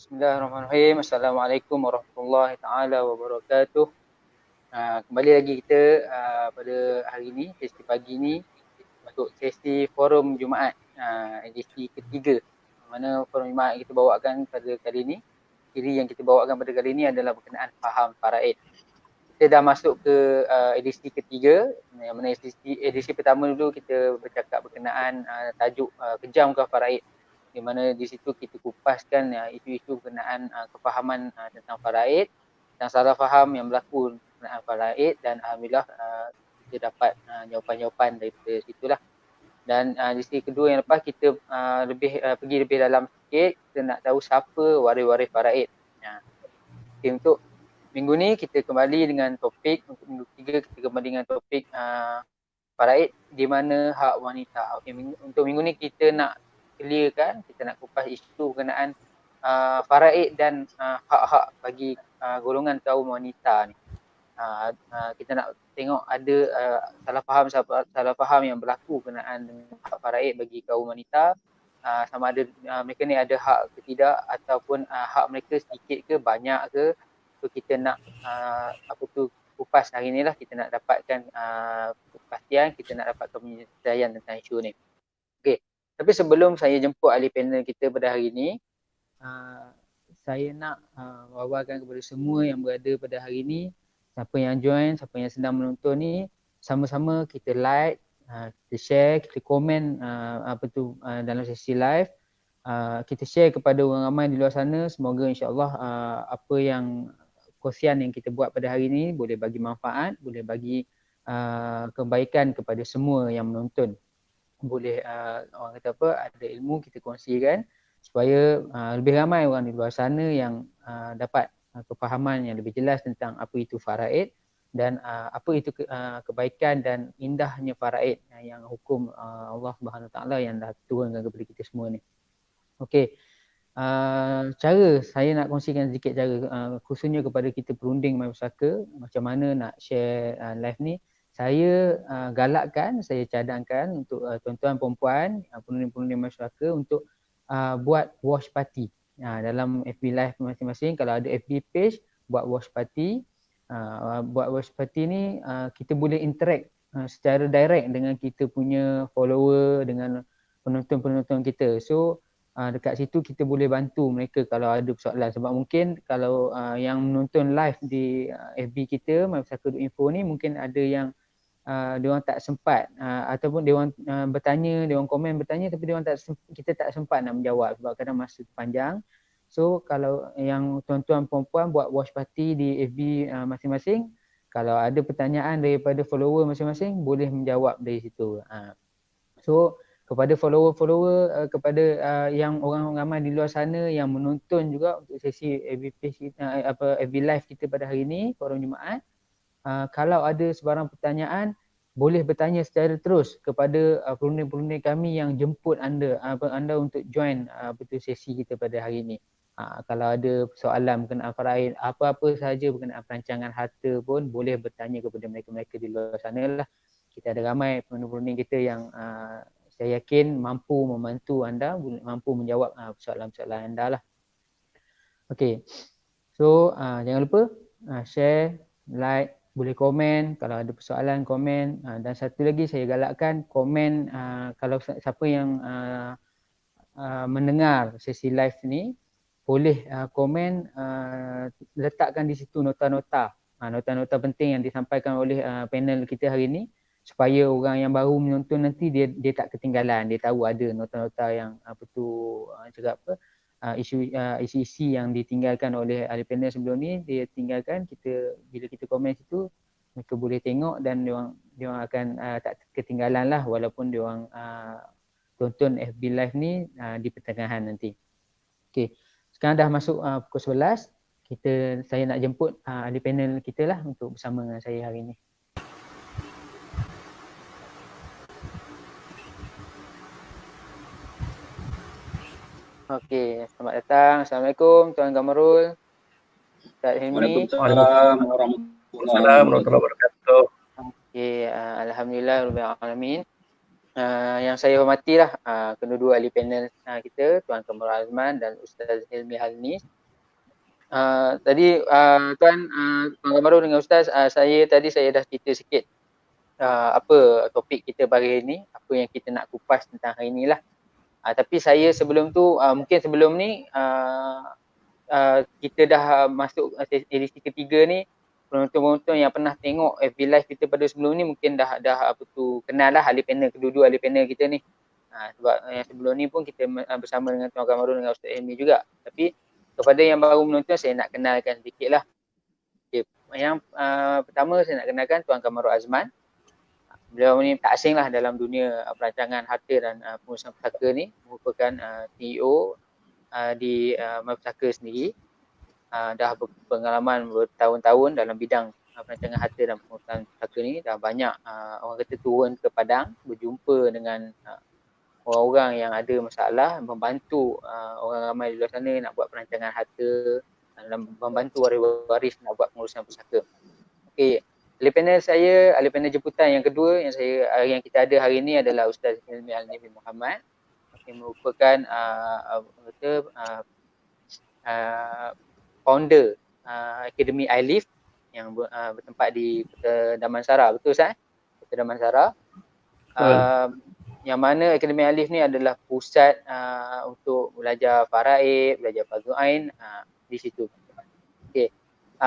Bismillahirrahmanirrahim. Assalamualaikum warahmatullahi taala wabarakatuh. Kembali lagi kita pada hari ini, sesi pagi ini untuk sesi forum Jumaat edisi ketiga. Mana forum Jumaat kita bawakan pada kali ini, siri yang kita bawakan pada kali ini adalah berkenaan faham faraid. Kita dah masuk ke edisi ketiga, yang mana edisi pertama dulu kita bercakap berkenaan tajuk kejamkah faraid, di mana di situ kita kupaskan isu-isu berkenaan kefahaman tentang faraid, tentang salah faham yang berlaku berkenaan faraid, dan alhamdulillah kita dapat jawapan-jawapan daripada situlah. Dan di sesi kedua yang lepas kita pergi lebih dalam sikit, kita nak tahu siapa waris-waris faraid. Okay, untuk minggu ni kita kembali dengan topik, untuk minggu ketiga kita kembali dengan topik faraid di mana hak wanita. Okay, untuk minggu ni kita nak clearkan, kita nak kupas isu berkenaan faraid dan hak-hak bagi golongan kaum wanita ni. Kita nak tengok ada salah faham yang berlaku berkenaan dengan hak faraid bagi kaum wanita, sama ada mereka ni ada hak ke tidak, ataupun hak mereka sedikit ke banyak ke. So kita nak kupas hari ni lah, kita nak dapatkan kepastian, kita nak dapatkan penyelesaian tentang isu ni. Okay. Tapi sebelum saya jemput ahli panel kita pada hari ini, saya nak wawarkan kepada semua yang berada pada hari ini, siapa yang join, siapa yang sedang menonton ni, sama-sama kita like, kita share, kita komen dalam sesi live, kita share kepada orang ramai di luar sana. Semoga insya-Allah apa yang kongsian yang kita buat pada hari ini boleh bagi manfaat, boleh bagi kebaikan kepada semua yang menonton. Boleh orang kata apa, ada ilmu kita kongsikan supaya lebih ramai orang di luar sana yang dapat kefahaman yang lebih jelas tentang apa itu faraid dan apa itu kebaikan dan indahnya faraid yang hukum Allah Subhanahu Taala yang dah turunkan kepada kita semua ni. Okey. Cara saya nak kongsikan sedikit cara khususnya kepada kita perunding My Pusaka, macam mana nak share live ni. Saya galakkan, saya cadangkan untuk tuan-tuan perempuan, perunding-perunding My Pusaka untuk buat watch party dalam FB live masing-masing. Kalau ada FB page, buat watch party. Buat watch party ni kita boleh interact secara direct dengan kita punya follower, dengan penonton-penonton kita. So dekat situ kita boleh bantu mereka kalau ada persoalan, sebab mungkin kalau yang menonton live di FB kita mypusaka.info ni mungkin ada yang diorang tak sempat ataupun diorang bertanya, diorang komen bertanya tapi kita tak sempat nak menjawab sebab kadang masa panjang. So kalau yang tuan-tuan perempuan buat watch party di FB masing-masing, kalau ada pertanyaan daripada follower masing-masing boleh menjawab dari situ. So kepada follower-follower, kepada yang orang ramai di luar sana yang menonton juga untuk sesi FB page kita, FB live kita pada hari ini, forum Jumaat, kalau ada sebarang pertanyaan boleh bertanya secara terus kepada perunding-perunding kami yang jemput anda untuk join sesi kita pada hari ini. Kalau ada soalan berkenaan faraid, apa-apa sahaja berkenaan perancangan harta pun boleh bertanya kepada mereka-mereka di luar sana lah. Kita ada ramai perunding-perunding kita yang saya yakin mampu membantu anda, mampu menjawab persoalan-persoalan anda lah. Okay, so jangan lupa share, like, boleh komen kalau ada persoalan, komen. Dan satu lagi saya galakkan komen kalau siapa yang mendengar sesi live ni, boleh komen, letakkan di situ nota-nota penting yang disampaikan oleh panel kita hari ini, supaya orang yang baru menonton nanti dia tak ketinggalan, dia tahu ada nota-nota yang cakap apa, isi-isi yang ditinggalkan oleh ahli panel sebelum ni, dia tinggalkan. Bila kita komen situ, mereka boleh tengok dan diorang akan tak ketinggalan lah, walaupun diorang tonton FB live ni di pertengahan nanti. Okay, sekarang dah masuk pukul 11, saya nak jemput ahli panel kita lah untuk bersama dengan saya hari ni. Okey, selamat datang. Assalamualaikum Tuan Gamarul, Ustaz Hilmi. Waalaikumsalam warahmatullahi wabarakatuh. Okey, alhamdulillah rabbil alamin. Yang saya hormatilah kedua-dua ahli panel kita, Tuan Kamarul Azman dan Ustaz Hilmi Halnis. Tadi Tuan Kamarul dengan Ustaz, saya dah cerita sikit apa topik kita pagi ini, apa yang kita nak kupas tentang hari ni lah. Tapi saya sebelum tu, mungkin sebelum ni kita dah masuk edisi ketiga ni, penonton-penonton yang pernah tengok FB Live kita pada sebelum ni mungkin dah kenal lah ahli panel, kedua-dua ahli panel kita ni. Sebab yang sebelum ni pun kita bersama dengan Tuan Kamarul dengan Ustaz Hilmi juga. Tapi kepada yang baru menonton, saya nak kenalkan sedikit lah. Okay. Yang pertama saya nak kenalkan Tuan Kamarul Azman. Beliau ni tak asing lah dalam dunia perancangan harta dan pengurusan pusaka ni. Merupakan CEO di Pusaka sendiri. Dah berpengalaman bertahun-tahun dalam bidang perancangan harta dan pengurusan pusaka ni. Dah banyak orang kata turun ke Padang, berjumpa dengan orang-orang yang ada masalah, membantu orang ramai di luar sana nak buat perancangan harta dan membantu waris-waris nak buat pengurusan pusaka. Okey, ahli panel jemputan yang kedua yang kita ada hari ini adalah Ustaz Hilmi Al-Nabi Muhammad, yang merupakan founder Akademi iLift yang bertempat di Kota Damansara. Betul Ustaz? Kota Damansara. Yang mana Akademi iLift ni adalah pusat untuk belajar faraid, belajar fardu ain di situ. Okey.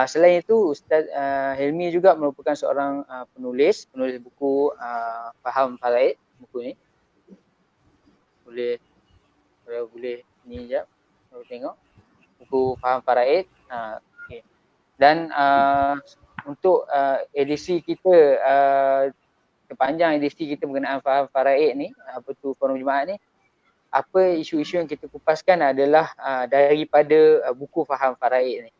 Selain itu, Ustaz Hilmi juga merupakan seorang penulis buku Faham Faraid, buku ni. Boleh ni sekejap, saya tengok. Buku Faham Faraid. Okay. Dan untuk edisi kita, sepanjang edisi kita berkenaan Faham Faraid ni, forum Jumaat ni, apa isu-isu yang kita kupaskan adalah daripada buku Faham Faraid ni.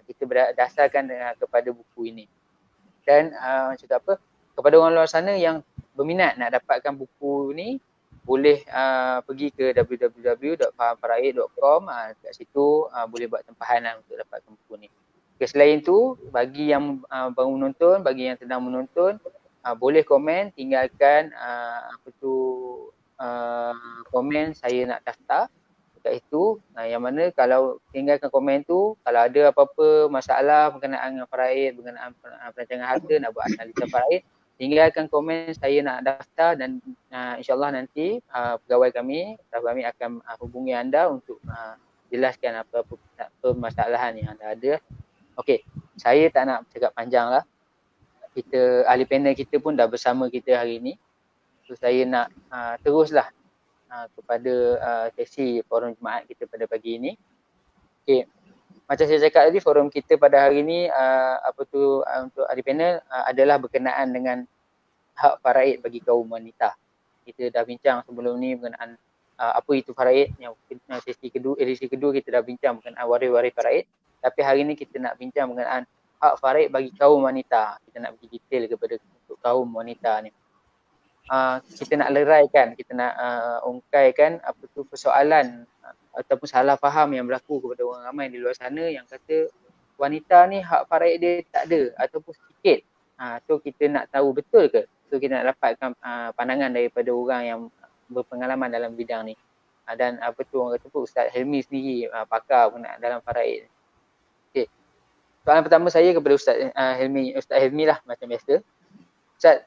Kita berdasarkan kepada buku ini. Dan cakap apa, kepada orang luar sana yang berminat nak dapatkan buku ni, boleh pergi ke www.fahamfaraid.com. Kat situ boleh buat tempahan untuk dapatkan buku ni. Okay, selain tu, bagi yang baru menonton, bagi yang sedang menonton, boleh komen, tinggalkan komen saya nak daftar dekat itu. Yang mana kalau tinggalkan komen tu, kalau ada apa-apa masalah berkenaan dengan faraid, berkenaan perancangan harta, nak buat analisa faraid, tinggalkan komen saya nak daftar dan insyaAllah nanti pegawai kami, staf kami akan hubungi anda untuk jelaskan apa-apa permasalahan yang anda ada. Okey, saya tak nak cakap panjang lah. Kita, ahli panel kita pun dah bersama kita hari ini. So saya nak teruslah kepada sesi forum Jumaat kita pada pagi ini. Okey, macam saya cakap tadi, forum kita pada hari ini untuk ahli panel adalah berkenaan dengan hak faraid bagi kaum wanita. Kita dah bincang sebelum ni berkenaan apa itu faraid. Yang edisi kedua kita dah bincang berkenaan waris-waris faraid. Tapi hari ni kita nak bincang berkenaan hak faraid bagi kaum wanita. Kita nak pergi detail kepada untuk kaum wanita ni. Kita nak leraikan, kita nak ungkaikan persoalan ataupun salah faham yang berlaku kepada orang ramai di luar sana yang kata wanita ni hak faraid dia tak ada ataupun sedikit. So kita nak tahu betul ke? So kita nak dapatkan pandangan daripada orang yang berpengalaman dalam bidang ni. Dan orang kata pun Ustaz Hilmi sendiri pakar dalam faraid. Okey. Soalan pertama saya kepada Ustaz Hilmi lah macam biasa. Ustaz,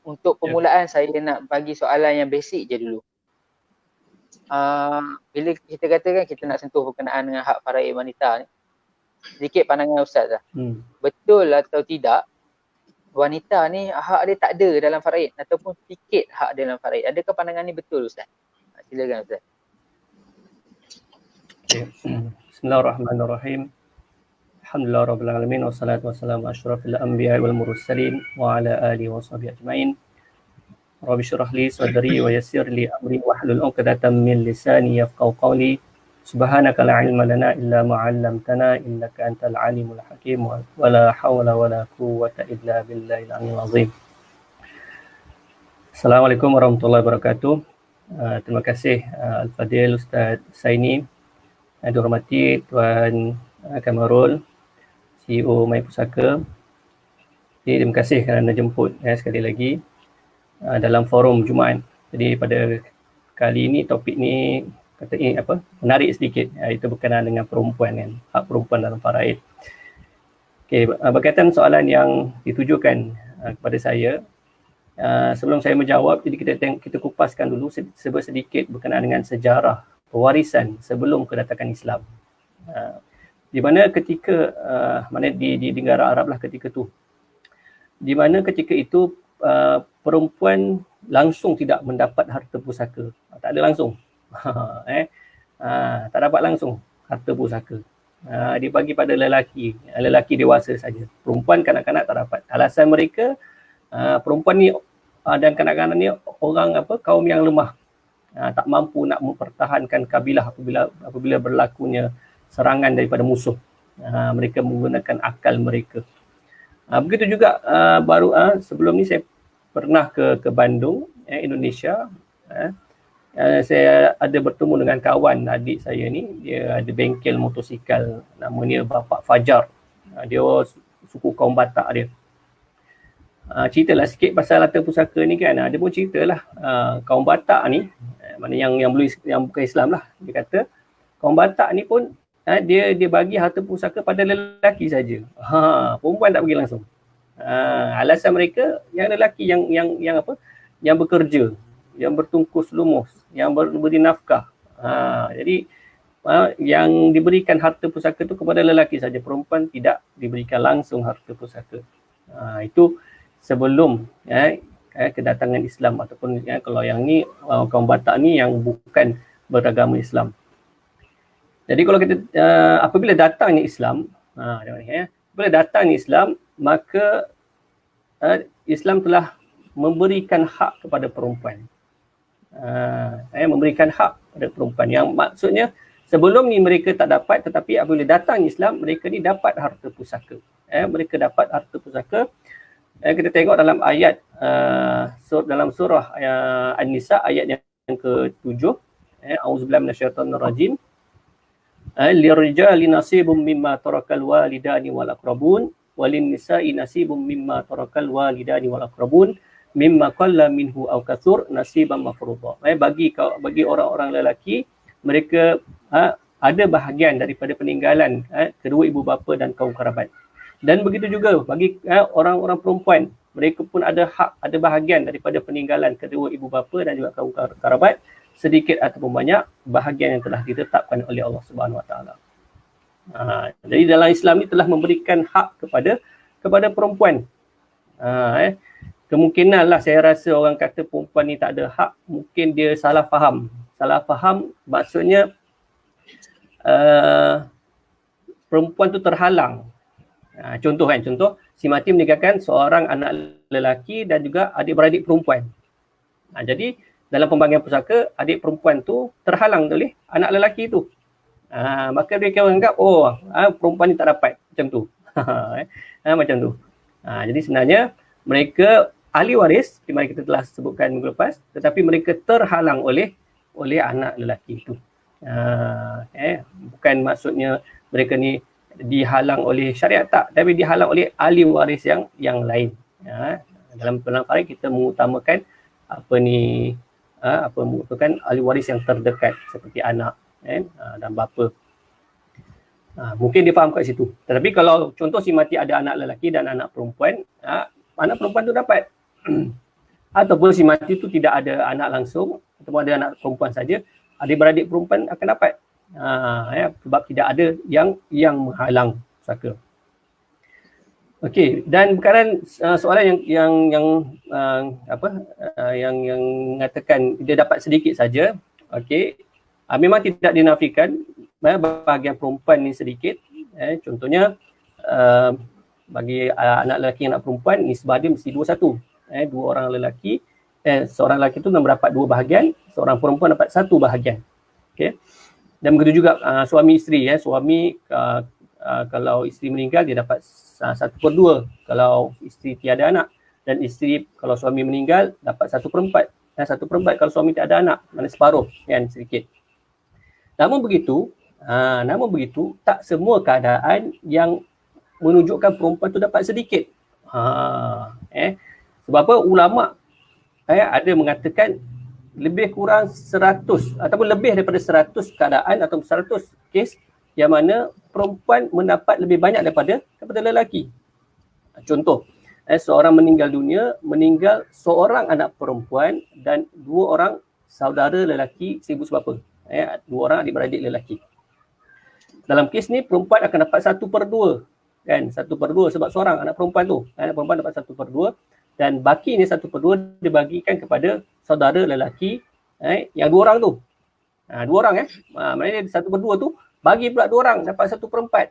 untuk permulaan saya nak bagi soalan yang basic je dulu. Bila kita katakan kita nak sentuh berkenaan dengan hak faraid wanita ni, sedikit pandangan Ustaz lah. Betul atau tidak wanita ni hak dia tak ada dalam faraid ataupun sikit hak dia dalam faraid? Adakah pandangan ni betul Ustaz? Silakan Ustaz. Bismillahirrahmanirrahim. Alhamdulillah rabbil alamin wassalatu wassalamu asyrafil anbiya'i wal mursalin wa ala alihi washabihi ajmain. Rabbi shrah li sadri wa yassir li amri wahlul 'uqdatam min lisani yafqahu qawli. Subhanaka la ilma lana illa ma 'allamtana innaka antal alimul hakim wa la hawla wa la quwwata illa billahil aliyyil azim. Assalamualaikum warahmatullahi wabarakatuh. Terima kasih Al-Fadil Ustaz Saini. Yang dihormati Tuan Kamarul, CEO My Pusaka. Jadi terima kasih kerana jemput sekali lagi dalam forum Jumaat. Jadi pada kali ini topik ni kata menarik sedikit, itu berkenaan dengan perempuan kan, hak perempuan dalam faraid. Okey, berkaitan soalan yang ditujukan kepada saya, sebelum saya menjawab, jadi kita kupaskan dulu sedikit berkenaan dengan sejarah pewarisan sebelum kedatangan Islam. Di mana ketika di negara Arab lah ketika tu, di mana ketika itu perempuan langsung tidak mendapat harta pusaka, tak ada langsung. Tak dapat langsung harta pusaka. Dia bagi pada lelaki dewasa saja. Perempuan, kanak-kanak tak dapat. Alasan mereka, perempuan ni dan kanak-kanak ni orang kaum yang lemah, tak mampu nak mempertahankan kabilah apabila berlakunya serangan daripada musuh. Mereka menggunakan akal mereka. Begitu juga sebelum ni saya pernah ke Bandung, Indonesia. Saya ada bertemu dengan kawan adik saya ni, dia ada bengkel motosikal, namanya Bapak Fajar. Dia suku kaum Batak dia. Ceritalah sikit pasal harta pusaka ni kan. Dia pun ceritalah kaum Batak ni, mana yang bukan Islam lah. Dia kata kaum Batak ni pun dia bagi harta pusaka pada lelaki saja. Perempuan tak bagi langsung. Alasan mereka yang lelaki yang bekerja, yang bertungkus lumus, yang beri nafkah. Jadi yang diberikan harta pusaka tu kepada lelaki saja, perempuan tidak diberikan langsung harta pusaka. Itu sebelum kedatangan Islam, ataupun kalau yang ni kaum Batak ni yang bukan beragama Islam. Jadi kalau kita apabila datangnya Islam, apabila datangnya Islam, maka Islam telah memberikan hak kepada perempuan. Memberikan hak kepada perempuan, yang maksudnya sebelum ni mereka tak dapat, tetapi apabila datang Islam, mereka ni dapat harta pusaka. Mereka dapat harta pusaka. Kita tengok dalam ayat dalam surah An-Nisa ayat yang ke-7, auzubillahi minasyaitonir rajim. Lirijali nasibum mimma tarakal walidani wal aqrabun walin nisa'i nasibum mimma tarakal walidani wal aqrabun mimma qalla minhu aw katsur nasiban mafruḍa. Bagi orang-orang lelaki, mereka ada bahagian daripada peninggalan kedua ibu bapa dan kaum kerabat. Dan begitu juga bagi orang-orang perempuan, mereka pun ada hak, ada bahagian daripada peninggalan kedua ibu bapa dan juga kaum kerabat, sedikit ataupun banyak, bahagian yang telah ditetapkan oleh Allah Subhanahu Wa Taala. Jadi dalam Islam ni telah memberikan hak kepada perempuan. Kemungkinan lah saya rasa orang kata perempuan ni tak ada hak, mungkin dia salah faham. Salah faham maksudnya perempuan tu terhalang. Contoh si mati meninggalkan seorang anak lelaki dan juga adik-beradik perempuan. Jadi dalam pembagian pusaka, adik perempuan tu terhalang oleh anak lelaki tu. Maka dia akan anggap, perempuan ni tak dapat. Macam tu. Macam tu. Jadi sebenarnya mereka ahli waris, di mana kita telah sebutkan minggu lepas, tetapi mereka terhalang oleh anak lelaki itu. Bukan maksudnya mereka ni dihalang oleh syariat, tak, tapi dihalang oleh ahli waris yang lain. Dalam faraid kita mengutamakan mengutamakan ahli waris yang terdekat seperti anak dan bapa. Mungkin dia faham kat situ. Tetapi kalau contoh si mati ada anak lelaki dan anak perempuan, anak perempuan tu dapat. Ataupun si mati tu tidak ada anak langsung, ataupun ada anak perempuan saja, adik-beradik perempuan akan dapat. Sebab tidak ada yang menghalang pusaka. Okey, dan berkaitan soalan yang mengatakan dia dapat sedikit saja. Okey, memang tidak dinafikan bahagian perempuan ni sedikit. Contohnya bagi anak lelaki dan anak perempuan, nisbah dia mesti 2-1. Dua orang lelaki, seorang lelaki tu mendapat 2 bahagian, seorang perempuan dapat 1 bahagian. Okey. Dan begitu juga suami isteri. Suami kalau isteri meninggal dia dapat 1/2 kalau isteri tiada anak, dan isteri kalau suami meninggal dapat 1/4. 1/4 kalau suami tak ada anak, mana separuh kan, sedikit. Namun begitu tak semua keadaan yang menunjukkan perempuan tu dapat sedikit. Sebab apa? Ulama ada mengatakan lebih kurang 100 ataupun lebih daripada 100 keadaan atau 100 kes yang mana perempuan mendapat lebih banyak daripada lelaki. Contoh, seorang meninggal dunia, meninggal seorang anak perempuan dan 2 orang saudara lelaki seibu sebapa. 2 orang adik-beradik lelaki. Dalam kes ni perempuan akan dapat 1/2 kan, 1/2 sebab seorang anak perempuan tu, anak perempuan dapat 1/2 dan baki ni 1/2 dibagikan kepada saudara lelaki yang 2 orang tu. 2 orang maknanya 1/2 tu bagi pula 2 orang dapat 1/4.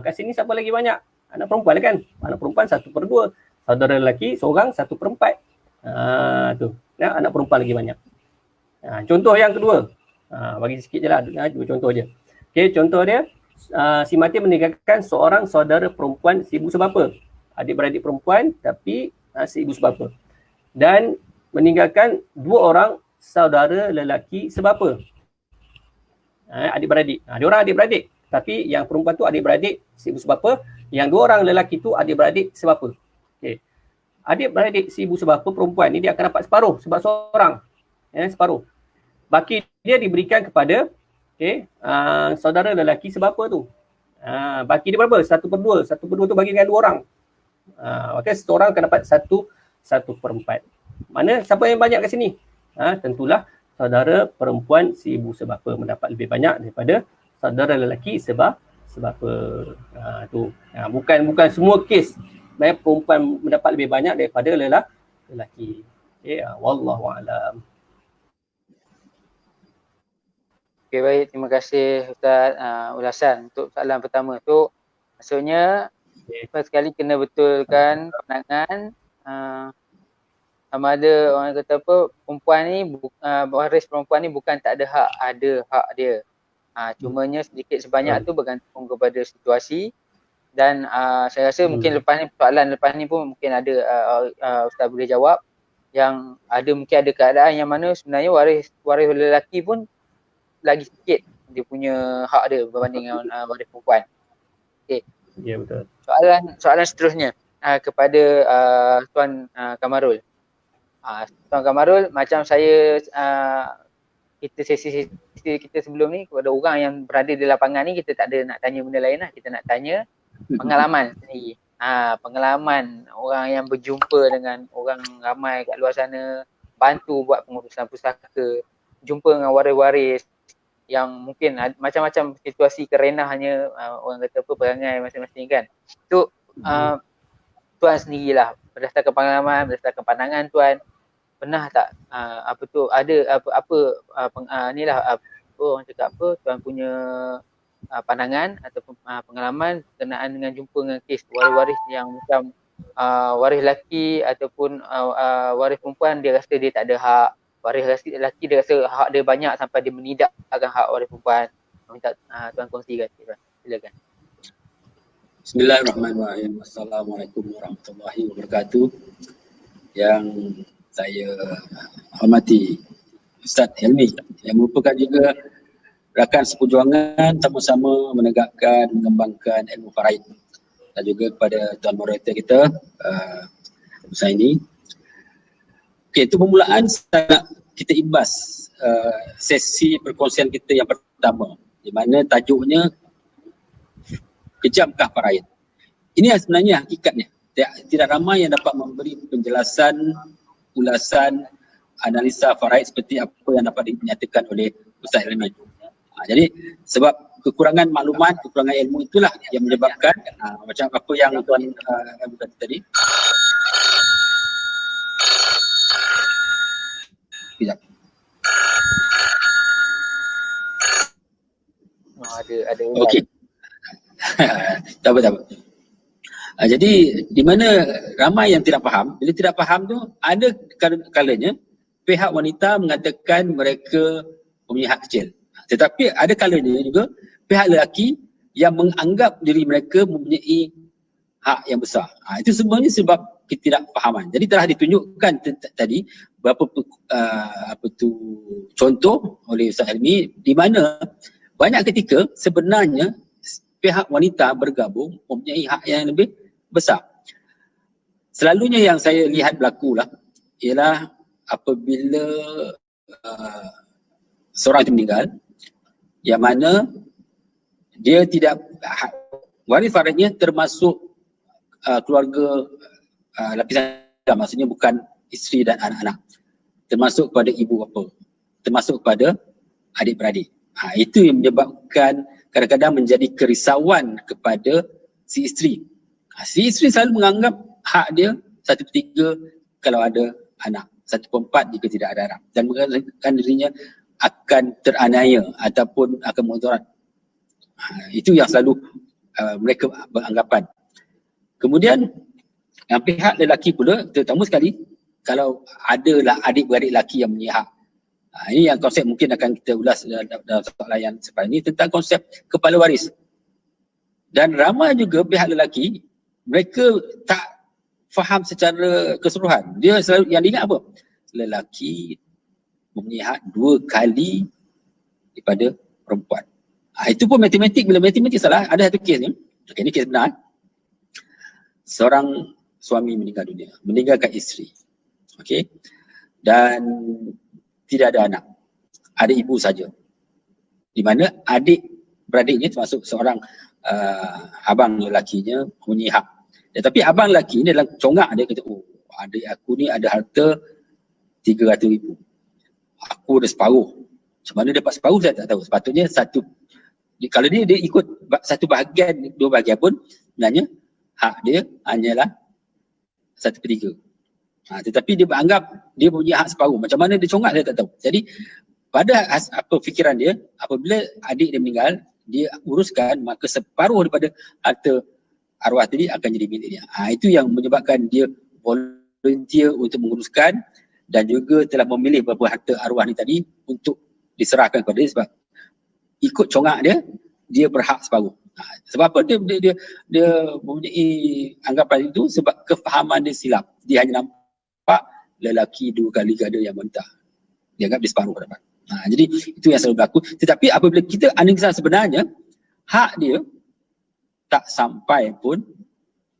Kat sini siapa lagi banyak? Anak perempuan lah kan. Anak perempuan 1/2. Saudara lelaki seorang 1/4. Tu. Anak perempuan lagi banyak. Contoh yang kedua. Bagi sikit je lah. 2 contoh je. Okay, contoh dia. Si mati meninggalkan seorang saudara perempuan seibu sebapa. Adik-beradik perempuan tapi seibu sebapa. Dan meninggalkan 2 orang saudara lelaki sebapa. Adik-beradik. Dia orang adik-beradik. Tapi yang perempuan tu adik-beradik seibu sebapa. Yang 2 orang lelaki tu adik-beradik sebapa. Okay. Adik-beradik seibu sebapa perempuan ni dia akan dapat separuh sebab seorang. Separuh. Baki dia diberikan kepada saudara lelaki sebapa tu. Baki dia berapa? 1/2. 1/2 tu bagi dengan 2 orang. Maka seorang akan dapat 1/4. Mana siapa yang banyak kat sini? Tentulah saudara perempuan seibu sebapa mendapat lebih banyak daripada saudara lelaki sebapa. Bukan semua kes perempuan mendapat lebih banyak daripada lelaki. Wallahu a'lam. Okay, baik. Terima kasih Ustaz ulasan untuk soalan pertama tu. Maksudnya first sekali kena betulkan pandangan sama ada orang kata apa, perempuan ni waris perempuan ni bukan tak ada hak, ada hak dia. Cumanya sedikit sebanyak tu bergantung kepada situasi dan saya rasa mungkin soalan lepas ni pun mungkin ada Ustaz boleh jawab yang mungkin ada keadaan yang mana sebenarnya waris lelaki pun lagi sikit dia punya hak dia berbanding dengan waris perempuan. Okey. Ya, betul. Soalan seterusnya kepada Tuan Kamarul. Tuan Kamarul, macam saya sesi kita sebelum ni kepada orang yang berada di lapangan ni, kita tak ada nak tanya benda lain lah. Kita nak tanya pengalaman sendiri. Pengalaman orang yang berjumpa dengan orang ramai kat luar sana, bantu buat pengurusan pusaka, jumpa dengan waris-waris yang mungkin macam-macam situasi kerenahnya orang kata apa perangai masing-masing kan. Tu Tuan sendirilah berdasarkan pengalaman, berdasarkan pandangan Tuan, pernah tak orang cakap apa, Tuan punya pandangan ataupun pengalaman berkenaan dengan jumpa dengan kes waris-waris yang macam waris lelaki ataupun waris perempuan dia rasa dia tak ada hak, waris lelaki dia rasa hak dia banyak sampai dia menidakkan hak waris perempuan. Minta Tuan kongsikan, silakan. Bismillahirrahmanirrahim. Assalamualaikum warahmatullahi wabarakatuh. Yang saya hormati Ustaz Helmi yang merupakan juga rakan seperjuangan sama-sama menegakkan, mengembangkan ilmu faraid, dan juga kepada Tuan Moderator kita Husaini. Okey, itu permulaan kita imbas sesi perkongsian kita yang pertama, di mana tajuknya kejamkah faraid. Ini yang sebenarnya hakikatnya. Tidak ramai yang dapat memberi penjelasan, ulasan, analisa faraid seperti apa yang dapat dinyatakan oleh Ustaz Helmi. Jadi sebab kekurangan maklumat, kekurangan ilmu itulah yang menyebabkan macam apa yang Tuan kata tadi. Sekejap. Ada. Okey. Tak apa. Jadi di mana ramai yang tidak faham, bila tidak faham tu ada kalanya pihak wanita mengatakan mereka mempunyai hak kecil. Tetapi ada kalanya juga pihak lelaki yang menganggap diri mereka mempunyai hak yang besar. Itu sebenarnya sebab ketidakfahaman. Jadi telah ditunjukkan tadi beberapa contoh oleh Ustaz Helmi di mana banyak ketika sebenarnya pihak wanita bergabung mempunyai hak yang lebih besar. Selalunya yang saya lihat berlaku lah ialah apabila seorang itu meninggal, yang mana dia tidak, waris warisnya termasuk keluarga lapisan, maksudnya bukan isteri dan anak-anak, termasuk kepada ibu bapa, termasuk kepada adik-beradik. Itu yang menyebabkan kadang-kadang menjadi kerisauan kepada si isteri. Si isteri selalu menganggap hak dia 1/3 kalau ada anak, 1/4 jika tidak ada anak, dan mengatakan dirinya akan teraniaya ataupun akan mudarat. Itu yang selalu mereka beranggapan. Kemudian yang pihak lelaki pula, terutama sekali kalau adalah adik-beradik lelaki yang punya hak. Ini yang konsep mungkin akan kita ulas dalam soalan yang sekarang ini, tentang konsep kepala waris. Dan ramai juga pihak lelaki, mereka tak faham secara keseluruhan. Dia selalu yang diingat apa? Lelaki mempunyai hak 2 kali daripada perempuan. Itu pun matematik, bila matematik salah, ada satu kes ni. Okay, ini kes benar. Seorang suami meninggal dunia, meninggalkan isteri. Okey. Dan tidak ada anak. Ada ibu saja. Di mana adik beradiknya termasuk seorang abang lelakinya punya hak. Tetapi abang lelaki ni dalam congak dia kata, oh adik aku ni ada harta 300,000. Aku ada separuh. Macam mana dapat separuh saya tak tahu. Sepatutnya satu, kalau dia ikut satu bahagian, 2 bahagian pun, sebenarnya hak dia hanyalah 1/3. Tetapi dia beranggap dia punya hak separuh. Macam mana dia congak saya tak tahu. Jadi pada apa fikiran dia, apabila adik dia meninggal, dia uruskan, maka separuh daripada harta arwah tadi akan jadi milik dia. Itu yang menyebabkan dia volunteer untuk menguruskan dan juga telah memilih beberapa harta arwah ni tadi untuk diserahkan kepada dia, sebab ikut congak dia berhak separuh. Sebab apa dia mempunyai anggapan itu? Sebab kefahaman dia silap. Dia hanya nampak lelaki 2 kali gada yang wanita. Dia anggap dia separuh dapat. Jadi itu yang selalu berlaku. Tetapi apabila kita analisa sebenarnya, hak dia tak sampai pun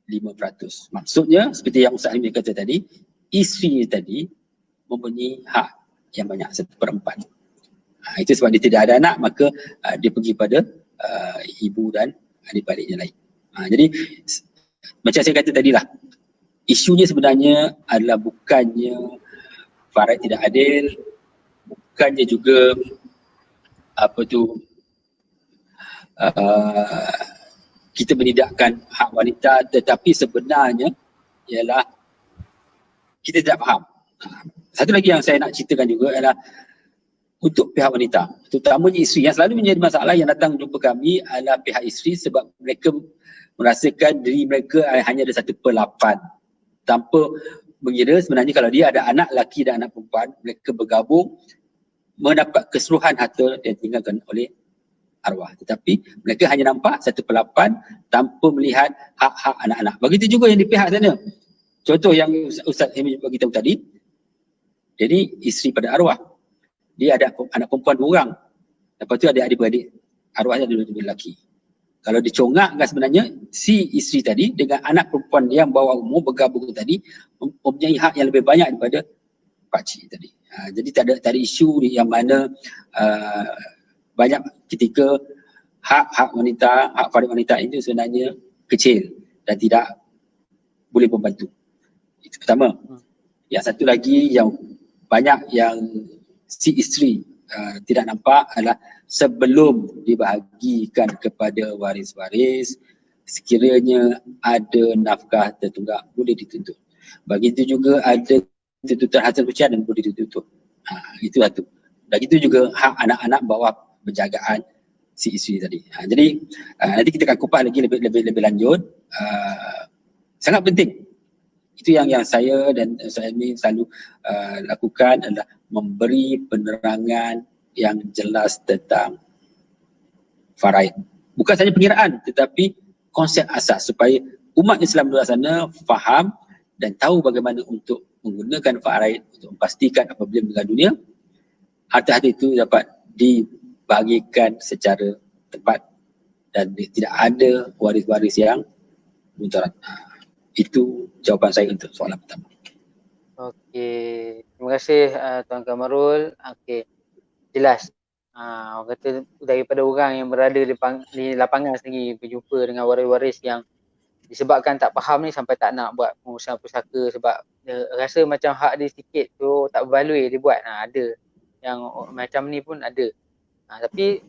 5%. Maksudnya seperti yang Ustaz Amin kata tadi, isteri tadi mempunyai hak yang banyak, 1/4. Itu sebab dia tidak ada anak, maka dia pergi pada ibu dan adik-adik yang lain. Jadi macam saya kata tadilah, isunya sebenarnya adalah bukannya faraid tidak adil, bukannya juga kita menidakkan hak wanita, tetapi sebenarnya ialah kita tidak faham. Satu lagi yang saya nak ceritakan juga adalah untuk pihak wanita, terutamanya isteri, yang selalu menjadi masalah yang datang jumpa kami adalah pihak isteri, sebab mereka merasakan diri mereka hanya ada 1/8, tanpa mengira sebenarnya kalau dia ada anak lelaki dan anak perempuan, mereka bergabung mendapat keseluruhan harta yang ditinggalkan oleh arwah. Tetapi mereka hanya nampak 1/8 tanpa melihat hak-hak anak-anak. Begitu juga yang di pihak sana. Contoh yang Ustaz Hamid bagi tahu tadi, jadi isteri pada arwah, dia ada anak perempuan 2 orang. Lepas tu ada adik-beradik, arwahnya ada 2 lelaki. Kalau dicongakkan sebenarnya, si isteri tadi dengan anak perempuan yang bawah umur bergabung tadi mempunyai hak yang lebih banyak daripada pakcik tadi. Jadi tak ada isu yang mana banyak ketika hak wanita, hak faraid wanita itu sebenarnya kecil dan tidak boleh membantu. Itu pertama. Yang satu lagi yang banyak yang si isteri tidak nampak adalah sebelum dibahagikan kepada waris-waris, sekiranya ada nafkah tertunggak boleh dituntut. Begitu juga ada tuntutan hasil perceraian dan boleh dituntut. Itu satu. Dan itu juga hak anak-anak bawah penjagaan si isteri tadi. Jadi nanti kita akan kupas lagi lebih lanjut. Sangat penting. Itu yang saya dan Ustaz Amin selalu lakukan adalah memberi penerangan yang jelas tentang faraid. Bukan saja pengiraan tetapi konsep asas supaya umat Islam di luar sana faham dan tahu bagaimana untuk menggunakan faraid untuk memastikan apabila meninggal dunia, harta-harta itu dapat dibagikan secara tepat dan tidak ada waris-waris yang mudarat. Itu jawapan saya untuk soalan pertama. Okey. Terima kasih Tuan Kamarul. Okey. Jelas. Orang kata daripada orang yang berada di lapangan sendiri berjumpa dengan waris-waris yang disebabkan tak faham ni sampai tak nak buat pengurusan pusaka sebab dia rasa macam hak dia sikit tu tak berbaloi dia buat. Ada yang macam ni pun ada. Tapi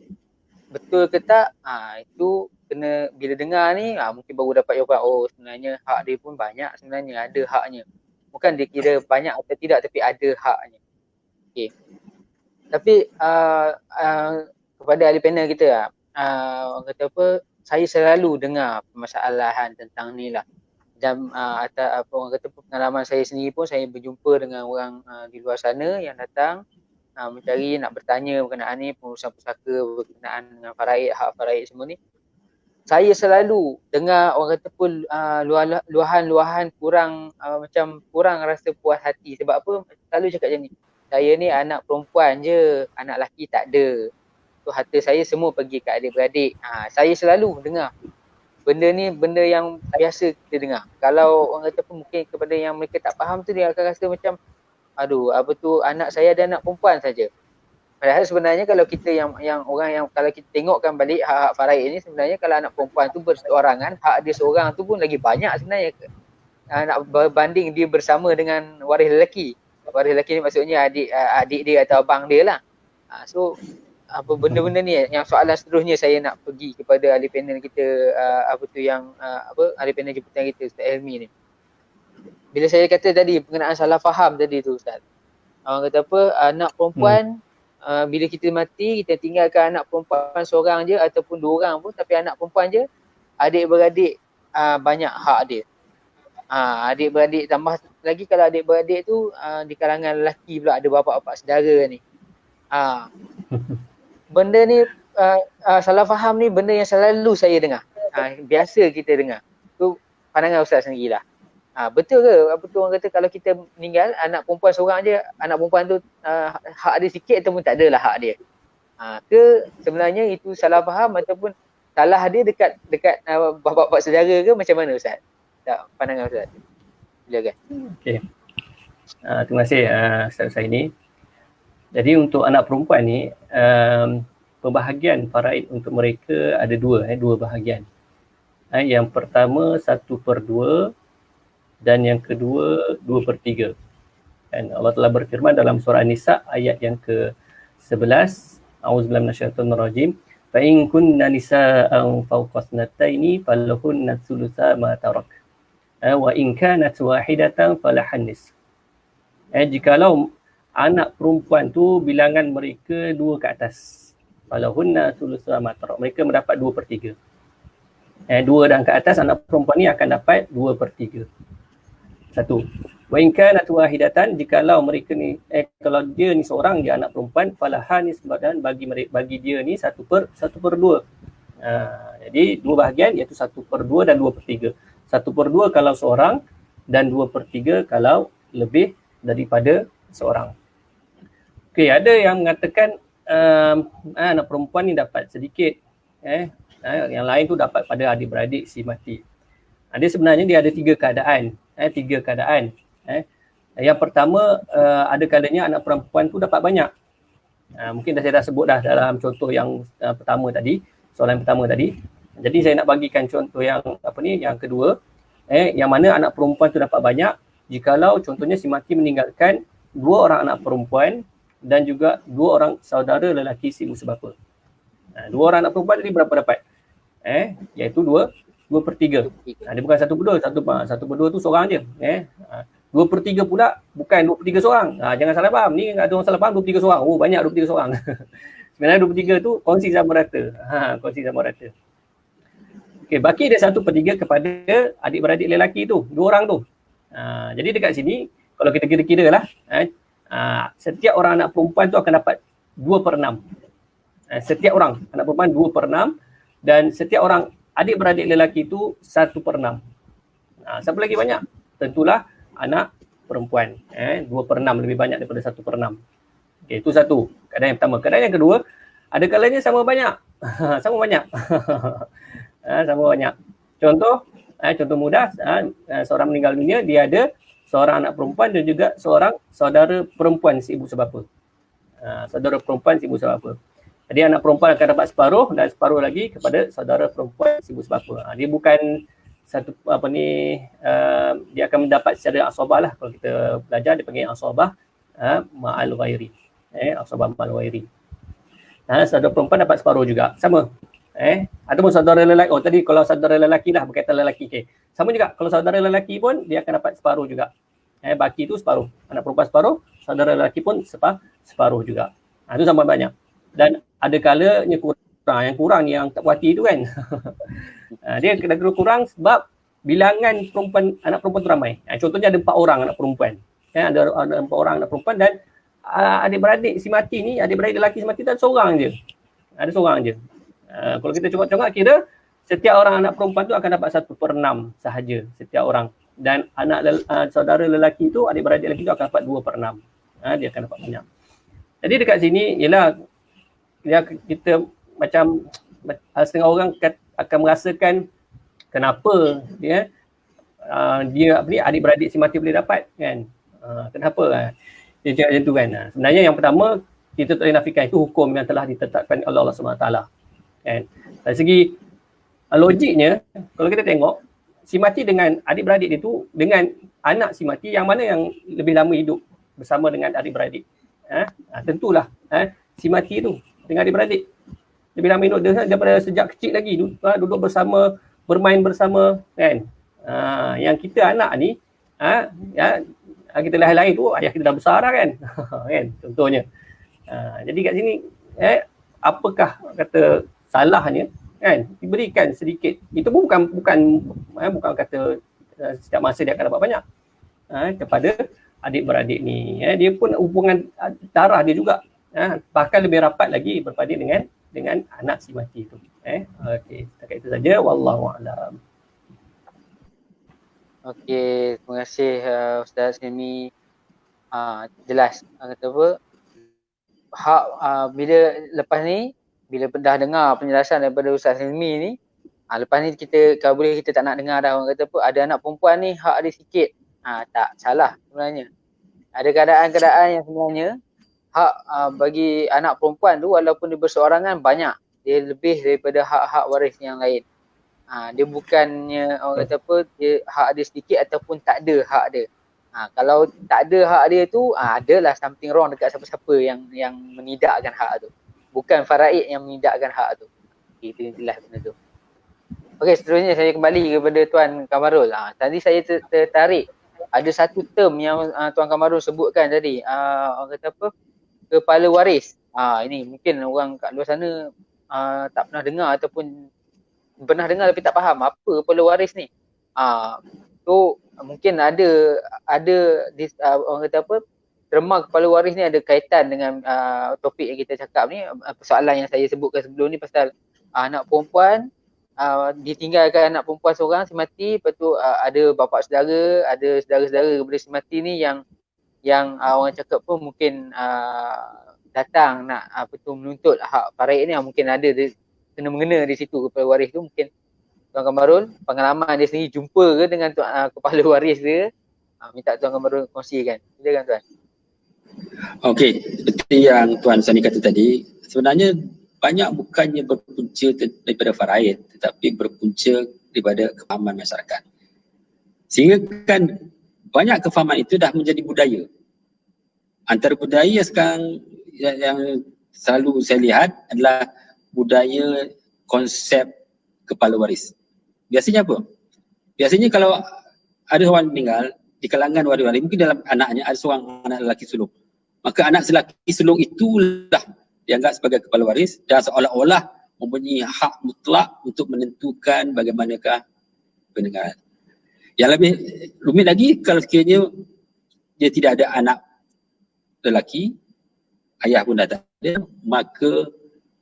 betul ke tak, itu kena bila dengar ni mungkin baru dapat jawapan, oh sebenarnya hak dia pun banyak, sebenarnya ada haknya. Bukan dia kira banyak atau tidak tapi ada haknya. Okey. Tapi kepada ahli panel kita orang kata apa, saya selalu dengar permasalahan tentang ni lah. Dan atau apa orang kata pengalaman saya sendiri pun saya berjumpa dengan orang di luar sana yang datang mencari nak bertanya berkenaan ni pengurusan pusaka berkenaan dengan faraid, hak faraid semua ni. Saya selalu dengar orang kata pun luahan-luahan kurang macam kurang rasa puas hati. Sebab apa? Selalu cakap macam ni. Saya ni anak perempuan je, anak lelaki tak ada. So harta saya semua pergi kat adik-beradik. Saya selalu dengar. Benda ni benda yang biasa kita dengar. Kalau orang kata pun mungkin kepada yang mereka tak faham tu dia akan rasa macam aduh apa tu anak saya ada anak perempuan saja. Padahal sebenarnya kalau kita yang orang yang kalau kita tengokkan balik hak-hak faraid ni sebenarnya kalau anak perempuan tu berseorangan, hak dia seorang tu pun lagi banyak sebenarnya. Nak berbanding dia bersama dengan waris lelaki. Waris lelaki ni maksudnya adik dia atau abang dia lah. So apa benda-benda ni yang soalan seterusnya saya nak pergi kepada ahli panel kita apa tu yang apa ahli panel jemputan kita Ustaz Helmi ni. Bila saya kata tadi pengenaan salah faham tadi tu Ustaz. Orang kata apa anak perempuan bila kita mati kita tinggalkan anak perempuan seorang je ataupun dua orang pun tapi anak perempuan je adik-beradik banyak hak dia. Adik-beradik tambah lagi kalau adik-beradik tu di kalangan lelaki pula ada bapa-bapa saudara ni. Benda ni salah faham ni benda yang selalu saya dengar. Biasa kita dengar. Tu pandangan Ustaz sendirilah. Betul ke apa tu orang kata kalau kita meninggal anak perempuan seorang je, anak perempuan tu hak dia sikit ataupun tak adalah hak dia. Ke sebenarnya itu salah faham ataupun salah dia dekat bapa-bapa saudara ke macam mana Ustaz? Tak pandangan Ustaz. Silakan. Okey. Terima kasih Ustaz Saini. Jadi untuk anak perempuan ni pembahagian faraid untuk mereka ada dua bahagian. Yang pertama 1/2 dan yang kedua 2/3. Dan Allah telah berfirman dalam surah An-Nisa ayat yang ke-11, A'udzubillahi minasyaitonir rajim, fa in kunna nisa'an fawqa ithnataini falahunna thulutsa ma tarak. Wa in kanat wahidatan falahan nisf. Jikalau anak perempuan tu bilangan mereka 2 ke atas, falahunna thulutsa ma tarak, mereka mendapat 2/3. 2 dan ke atas anak perempuan ni akan dapat 2/3. Satu. Wa in kanat wahidatan, jikalau mereka ni kalau dia ni seorang je anak perempuan, falahan ni sebabkan bagi dia ni 1/2. Jadi dua bahagian iaitu 1/2 dan 2/3. 1/2 kalau seorang dan 2/3 kalau lebih daripada seorang. Okey, ada yang mengatakan anak perempuan ni dapat sedikit, yang lain tu dapat pada adik-beradik si mati. Dia sebenarnya dia ada 3 keadaan. 3 keadaan. Yang pertama, ada kalanya anak perempuan tu dapat banyak. Mungkin saya dah sebut dah dalam contoh yang pertama tadi, soalan pertama tadi. Jadi saya nak bagikan contoh yang yang kedua, yang mana anak perempuan tu dapat banyak jikalau contohnya si mati meninggalkan 2 orang anak perempuan dan juga 2 orang saudara lelaki si musbapa. 2 orang anak perempuan tadi berapa dapat? Iaitu 2/3. Dia bukan 1/2, 1/2 tu seorang je. 2/3 pula bukan 2/3 seorang. Jangan salah faham. Ni ada orang salah faham 2/3 seorang. Oh, banyak 2/3 seorang. Sebenarnya 2/3 tu kongsi sama rata. Kongsi sama rata. Okey, baki dia 1/3 kepada adik-beradik lelaki tu, 2 orang tu. Jadi dekat sini kalau kita kira-kira lah, setiap orang anak perempuan tu akan dapat 2/6. Setiap orang anak perempuan 2/6 dan setiap orang adik-beradik lelaki tu 1/6. Siapa lagi banyak? Tentulah anak perempuan. 2/6 lebih banyak daripada 1/6. Okey, itu satu. Keadaan yang pertama. Keadaan yang kedua, ada kalanya sama banyak. Sama banyak. Sama banyak. Contoh mudah, seorang meninggal dunia, dia ada seorang anak perempuan dan juga seorang saudara perempuan si ibu sebapa. Saudara perempuan si ibu sebapa. Jadi anak perempuan akan dapat separuh dan separuh lagi kepada saudara perempuan si ibu sebapa. Dia bukan satu dia akan mendapat secara asabah lah. Kalau kita belajar dia panggil asabah ma'al ghairi. Asabah ma'al ghairi. Saudara perempuan dapat separuh juga. Sama. Ataupun saudara lelaki. Oh tadi kalau saudara lelaki lah berkaitan lelaki. Okay. Sama juga kalau saudara lelaki pun dia akan dapat separuh juga. Baki itu separuh. Anak perempuan separuh, saudara lelaki pun separuh juga. Itu sama banyak. Dan ada kalanya kurang. Yang kurang ni yang tak puas hati tu kan. Dia kena kurang sebab bilangan anak perempuan tu ramai. Contohnya ada 4 orang anak perempuan. Ada 4 orang anak perempuan dan adik-beradik si mati ni, adik-beradik lelaki si mati tu ada seorang je. Ada seorang je. Kalau kita congak-congak kira setiap orang anak perempuan tu akan dapat 1/6 sahaja setiap orang. Dan anak saudara lelaki tu, adik-beradik lelaki tu akan dapat 2/6. Dia akan dapat banyak. Jadi dekat sini ialah kita macam setengah orang akan merasakan kenapa dia adik-beradik si mati boleh dapat kan. Kenapa dia cakap macam tu kan. Sebenarnya yang pertama kita tak boleh nafikan itu hukum yang telah ditetapkan oleh Allah SWT kan. Dari segi logiknya kalau kita tengok si mati dengan adik-beradik dia tu dengan anak si mati yang mana yang lebih lama hidup bersama dengan adik-beradik. Tentulah si mati tu dengan adik-beradik lebih lama hidup daripada sejak kecil lagi duduk bersama, bermain bersama kan. Yang kita anak ni kita lahir tu ayah kita dah besar dah kan. Kan contohnya. Jadi kat sini apakah kata salahnya kan diberikan sedikit. Itu pun bukan kata setiap masa dia akan dapat banyak. Kepada adik-beradik ni dia pun hubungan darah dia juga. Bahkan lebih rapat lagi berbanding dengan anak si mati tu. Okey, setakat itu saja. Wallahu a'lam. Okey, terima kasih Ustaz Hilmi. Jelas kata apa? Hak bila lepas ni bila dah dengar penjelasan daripada Ustaz Hilmi ni, lepas ni kalau boleh kita tak nak dengar dah orang kata apa ada anak perempuan ni hak dia sikit. Tak salah sebenarnya. Ada keadaan-keadaan yang sebenarnya hak bagi anak perempuan tu walaupun dia berseorangan banyak, dia lebih daripada hak-hak waris yang lain. Dia bukannya orang kata apa dia hak dia sedikit ataupun tak ada hak dia. Kalau tak ada hak dia tu adalah something wrong dekat siapa-siapa yang menidakkan hak tu. Bukan faraid yang menidakkan hak tu. Itu jelas benda tu. Okey, seterusnya saya kembali kepada Tuan Kamarul. Tadi saya tertarik ada satu term yang Tuan Kamarul sebutkan tadi. Orang kata apa? Kepala waris. Ini mungkin orang kat luar sana tak pernah dengar ataupun pernah dengar tapi tak faham apa kepala waris ni. Tu mungkin ada orang kata apa? Terma kepala waris ni ada kaitan dengan topik yang kita cakap ni. Persoalan yang saya sebutkan sebelum ni pasal anak perempuan ditinggalkan anak perempuan seorang si mati, lepas tu ada bapa saudara, ada saudara-saudara kepada si mati ni yang orang cakap pun mungkin datang nak menuntut hak faraid ni, mungkin ada kena mengena di situ kepala waris tu. Mungkin Tuan Kamarul pengalaman dia sendiri jumpa ke dengan kepala waris dia, minta Tuan Kamarul kongsikan. Silakan Tuan. Okey, seperti yang Tuan Sani kata tadi, sebenarnya banyak bukannya berpunca daripada faraid tetapi berpunca daripada kefahaman masyarakat. Sehingga kan banyak kefahaman itu dah menjadi budaya. Antara budaya sekarang yang selalu saya lihat adalah budaya konsep kepala waris. Biasanya apa? Biasanya kalau ada orang meninggal di kalangan waris-waris, mungkin dalam anaknya ada seorang anak lelaki sulung. Maka anak lelaki sulung itulah dianggap sebagai kepala waris dan seolah-olah mempunyai hak mutlak untuk menentukan bagaimanakah peninggalan. Yang lebih rumit lagi kalau sekiranya dia tidak ada anak lelaki, ayah pun dah tak ada, maka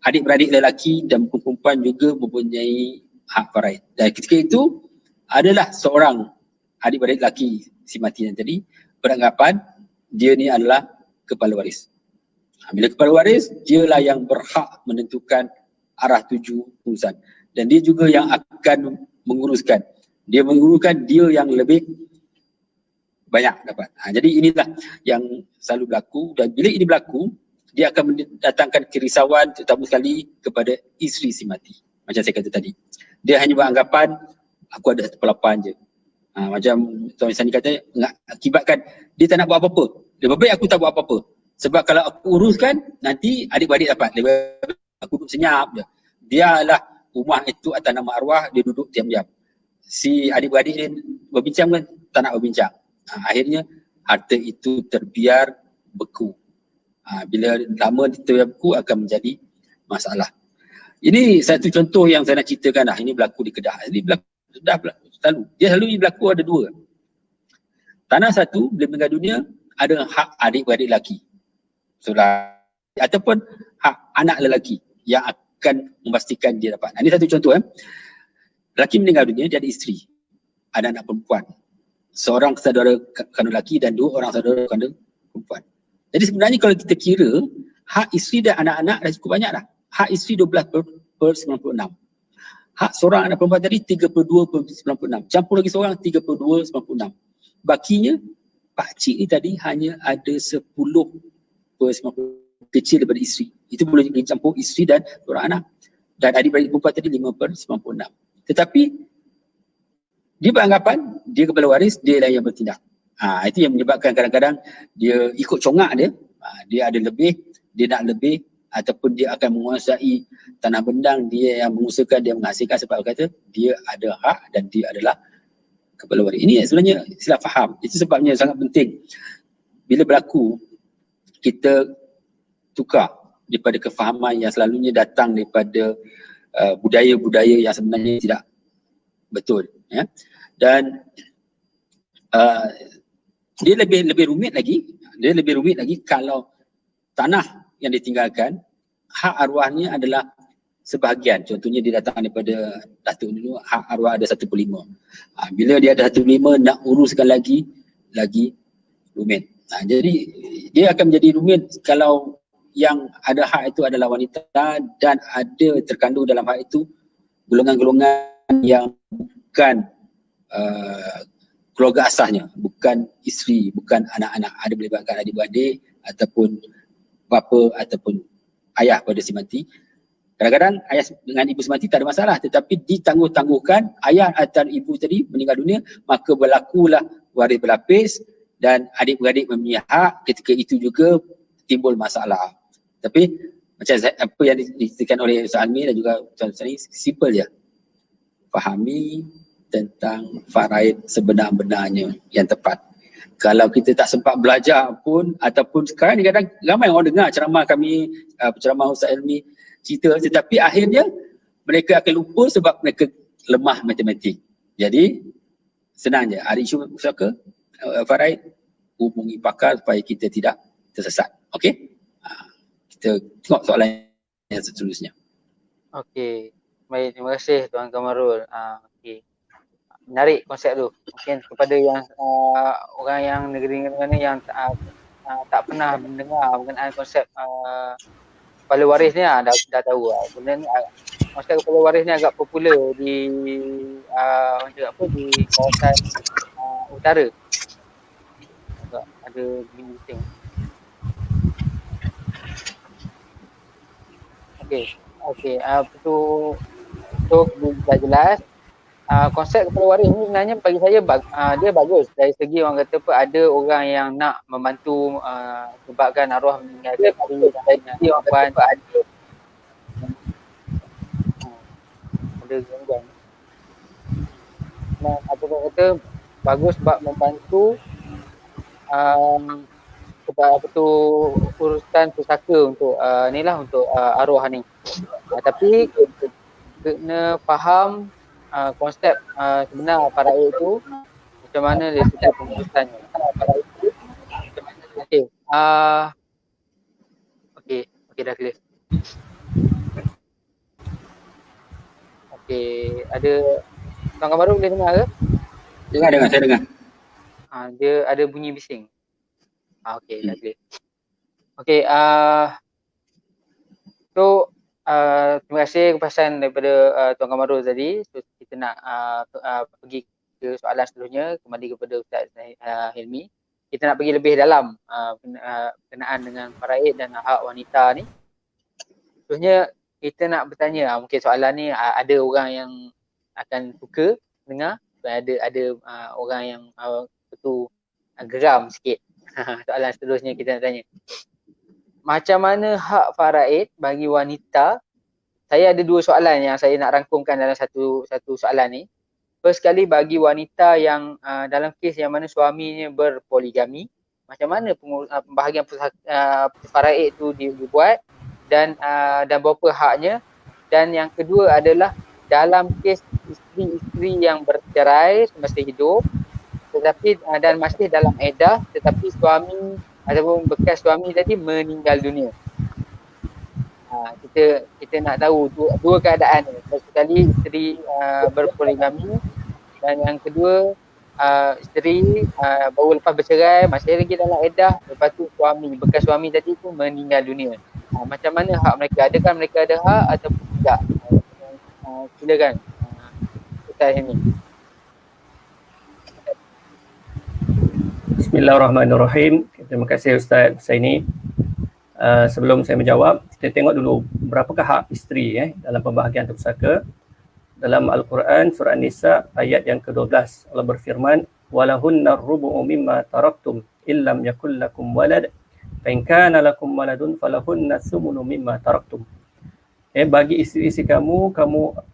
adik-beradik lelaki dan perempuan juga mempunyai hak faraid. Dan ketika itu adalah seorang adik-beradik lelaki si mati yang tadi beranggapan dia ni adalah kepala waris. Bila kepala waris, dialah yang berhak menentukan arah tuju urusan. Dan dia juga yang akan menguruskan. Dia menguruskan dia yang lebih banyak dapat. Jadi inilah yang selalu berlaku, dan bila ini berlaku, dia akan mendatangkan kerisauan terutama sekali kepada isteri si mati. Macam saya kata tadi. Dia hanya beranggapan aku ada 1/8 je. Macam Tuan Sani kata, akibatkan dia tak nak buat apa-apa. Lebih baik aku tak buat apa-apa. Sebab kalau aku uruskan, nanti adik-beradik dapat. Lebih baik aku duduk senyap je. Biarlah rumah itu atas nama arwah, dia duduk diam-diam. Si adik-beradik dia berbincang kan, tak nak berbincang. Akhirnya harta itu terbiar beku. Bila lama terbiar beku akan menjadi masalah. Ini satu contoh yang saya nak ceritakan lah. Ini berlaku di Kedah. Ini berlaku selalu. Dia selalu berlaku ada dua. Tanah satu, bila meninggal dunia, ada hak adik-beradik lelaki. Ataupun hak anak lelaki yang akan memastikan dia dapat. Ini satu contoh. Lelaki meninggal dunia, dia ada isteri. Ada anak perempuan. Seorang saudara kandung lelaki dan 2 orang saudara kandung perempuan. Jadi sebenarnya kalau kita kira, hak isteri dan anak-anak dah cukup banyak dah. Hak isteri 12/96. Hak seorang anak perempuan tadi 32/96. Campur lagi seorang 32/96. Bakinya, pakcik ni tadi hanya ada 10/90, kecil daripada isteri. Itu boleh dicampur isteri dan seorang anak. Dan adik-beradik perempuan tadi 5/96. Tetapi dia beranggapan dia kepala waris, dia lah yang bertindak. Itu yang menyebabkan kadang-kadang dia ikut congak dia. Dia ada lebih, dia nak lebih, ataupun dia akan menguasai tanah bendang, dia yang mengusahakan, dia menghasilkan, sebab kata dia ada hak dan dia adalah kepala waris. Ini sebenarnya silap faham. Itu sebabnya sangat penting bila berlaku kita tukar daripada kefahaman yang selalunya datang daripada budaya-budaya yang sebenarnya tidak betul. Dan dia lebih rumit lagi. Dia lebih rumit lagi kalau tanah yang ditinggalkan, hak arwahnya adalah sebahagian. Contohnya dia datang daripada Datuk dulu, hak arwah ada 1/5. Bila dia ada 1/5, nak uruskan lagi rumit. Jadi dia akan menjadi rumit kalau yang ada hak itu adalah wanita dan ada terkandung dalam hak itu golongan-golongan yang bukan keluarga asalnya, bukan isteri, bukan anak-anak. Ada melibatkan adik-beradik ataupun bapa ataupun ayah pada si mati. Kadang-kadang ayah dengan ibu si mati tak ada masalah, tetapi ditangguh-tangguhkan ayah atau ibu tadi meninggal dunia, maka berlakulah waris berlapis dan adik-beradik mempunyai hak. Ketika itu juga timbul masalah. Tapi macam apa yang diceritakan oleh Ustaz Almi dan juga Tuan Sani, simple je. Fahami tentang faraid sebenar-benarnya yang tepat. Kalau kita tak sempat belajar pun, ataupun sekarang ni kadang ramai orang dengar ceramah kami, ceramah Ustaz Ilmi cerita, tetapi akhirnya mereka akan lupa sebab mereka lemah matematik. Jadi senang je, ada isu usaha faraid, hubungi pakar supaya kita tidak tersesat. Okey? Kita tengok soalan yang seterusnya. Okey. Baik, terima kasih Tuan Kamarul. Okey. Menarik konsep tu. Mungkin kepada yang orang yang negeri mana yang tak pernah mendengar mengenai konsep kepala waris ni, dah tahu lah. Benda ni, konsep kepala waris ni agak popular di di kawasan utara. Agak ada bunyi bising. Okey, untuk dah jelas. Konsep kepala waris ni sebenarnya bagi saya dia bagus dari segi orang kata apa, ada orang yang nak membantu sebabkan arwah meninggalkan dari orang kata ada gangguan. Apa orang kata bagus sebab membantu urusan pusaka untuk untuk arwah ni. Tapi kena faham konsep sebenar faraid itu macam mana dia setiap pengurusannya. Okey, dah clear. Okey, ada Tuan Kamarul boleh dengar ke? Dengar, saya dengar. Dia ada bunyi bising. Okey, dah clear. Okey, terima kasih kepasan daripada Tuan Kamarul tadi. So, kita nak pergi ke soalan seterusnya, kembali kepada Ustaz Hilmi. Kita nak pergi lebih dalam berkenaan dengan faraid dan hak wanita ni. Seterusnya kita nak bertanya, mungkin soalan ni ada orang yang akan suka dengar, dan ada orang yang betul geram sikit. Soalan seterusnya kita nak tanya. Macam mana hak faraid bagi wanita? Saya ada dua soalan yang saya nak rangkumkan dalam satu soalan ni. First sekali, bagi wanita yang dalam kes yang mana suaminya berpoligami, macam mana pembahagian faraid tu dibuat dan berapa haknya. Dan yang kedua adalah dalam kes isteri-isteri yang bercerai semasa hidup tetapi dan masih dalam iddah tetapi suami ataupun bekas suami tadi meninggal dunia. Kita nak tahu dua keadaan ni. First sekali isteri berpoligami dan yang kedua isteri baru lepas bercerai, masih lagi dalam iddah, lepas tu bekas suami tadi tu meninggal dunia. Macam mana hak mereka? Adakah mereka ada hak ataupun tidak? Silakan Ustaz ini. Bismillahirrahmanirrahim. Terima kasih Ustaz Husaini. Sebelum saya menjawab, kita tengok dulu berapakah hak isteri dalam pembahagian pusaka. Dalam Al-Quran surah An-Nisa ayat yang ke-12, Allah berfirman, walahunna rubu'u mimma taraktum illam yakul lakum walad fa in kana lakum waladun falahunna sumunu mimma taraktum. Bagi isteri-isteri kamu,